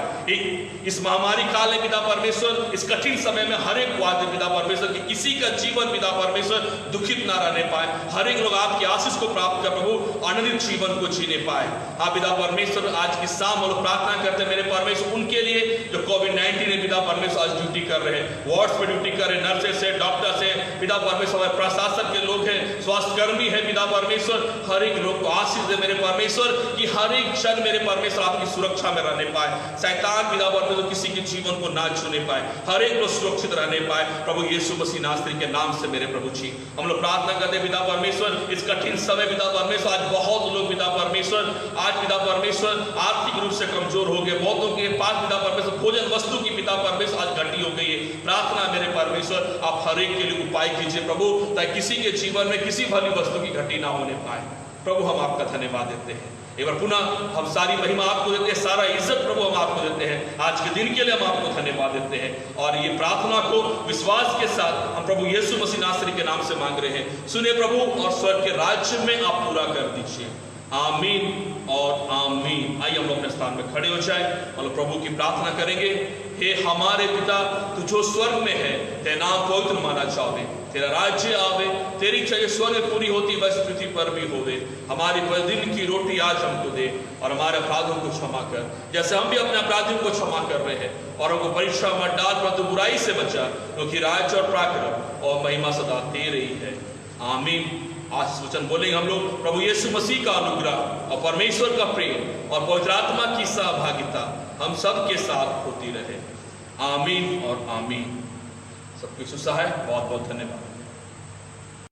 इस महामारी काल में पिता परमेश्वर, इस कठिन समय में हर एक को आशीष पिता परमेश्वर कि किसी का जीवन पिता परमेश्वर दुखित ना रहने पाए, हर एक लोग आपकी आशीष को प्राप्त कर प्रभु आनंदित जीवन को जीने पाए। आप पिता परमेश्वर आज की शाम हम लोग प्रार्थना करते हैं मेरे परमेश्वर उनके लिए जो कोविड-19 में पिता परमेश्वर आज ड्यूटी कर रहे हैं, वार्ड्स पे ड्यूटी कर रहे, नर्सेस है, डॉक्टर्स है पिता परमेश्वर, हमारे प्रशासन के लोग हैं, स्वास्थ्य कर्मी है पिता परमेश्वर, हर एक लोग को आशीष दे मेरे परमेश्वर कि हर एक क्षण मेरे परमेश्वर आपकी सुरक्षा में रहने पाए, शैतान पिता परमेश्वर किसी के जीवन को ना छूने पाए, हर एक लोग सुरक्षित रहने पाए प्रभु यीशु मसीह नासरी के नाम से मेरे प्रभु जी। हम लोग प्रार्थना करते हैं पिता परमेश्वर इस कठिन समय पिता परमेश्वर, आज बहुत लोग पिता परमेश्वर आज पिता परमेश्वर आर्थिक रूप से कमजोर हो गए, बहुतों के पास पिता परमेश्वर भोजन वस्तु की पिता परमेश्वर आज घटी हो गई है। प्रार्थना मेरे परमेश्वर आप हर एक के लिए उपाय कीजिए प्रभु, ताकि किसी के जीवन में किसी भली वस्तु की घटी ना होने पाए। प्रभु हम आपका धन्यवाद देते हैं, एक बार पुनः हम सारी महिमा आपको देते हैं, सारा इज्जत प्रभु हम आपको देते हैं। आज के दिन के लिए हम आपको धन्यवाद देते हैं और ये प्रार्थना को विश्वास के साथ हम प्रभु यीशु मसीह नासरी के नाम से मांग रहे हैं। सुने प्रभु और स्वर्ग के राज्य में आप पूरा कर दीजिए, आमीन और आमीन। आइए हम लोग अपने स्थान में खड़े हो जाए, हम लोग प्रभु की प्रार्थना करेंगे। हे हमारे पिता तू जो स्वर्ग में है, तेरा नाम पवित्र माना जावे, तेरा राज्य आवे, तेरी इच्छा स्वर्ग में पूरी होती बस पृथ्वी पर भी होवे। हमारी प्रतिदिन की रोटी आज हमको दे और हमारे अपराधों को क्षमा कर जैसे हम भी अपने अपराधियों को क्षमा कर रहे हैं, और हमको परीक्षा मत डाल परंतु बुराई से बचा, क्योंकि राज्य और पराक्रम और महिमा सदा तेरी है। आमीन। आज इस वचन बोलेंगे हम लोग। प्रभु यीशु मसीह का अनुग्रह और परमेश्वर का प्रेम और पवित्र आत्मा की सहभागिता हम सब के साथ होती रहे। आमीन और आमीन। सबकी सुसा है। बहुत बहुत धन्यवाद।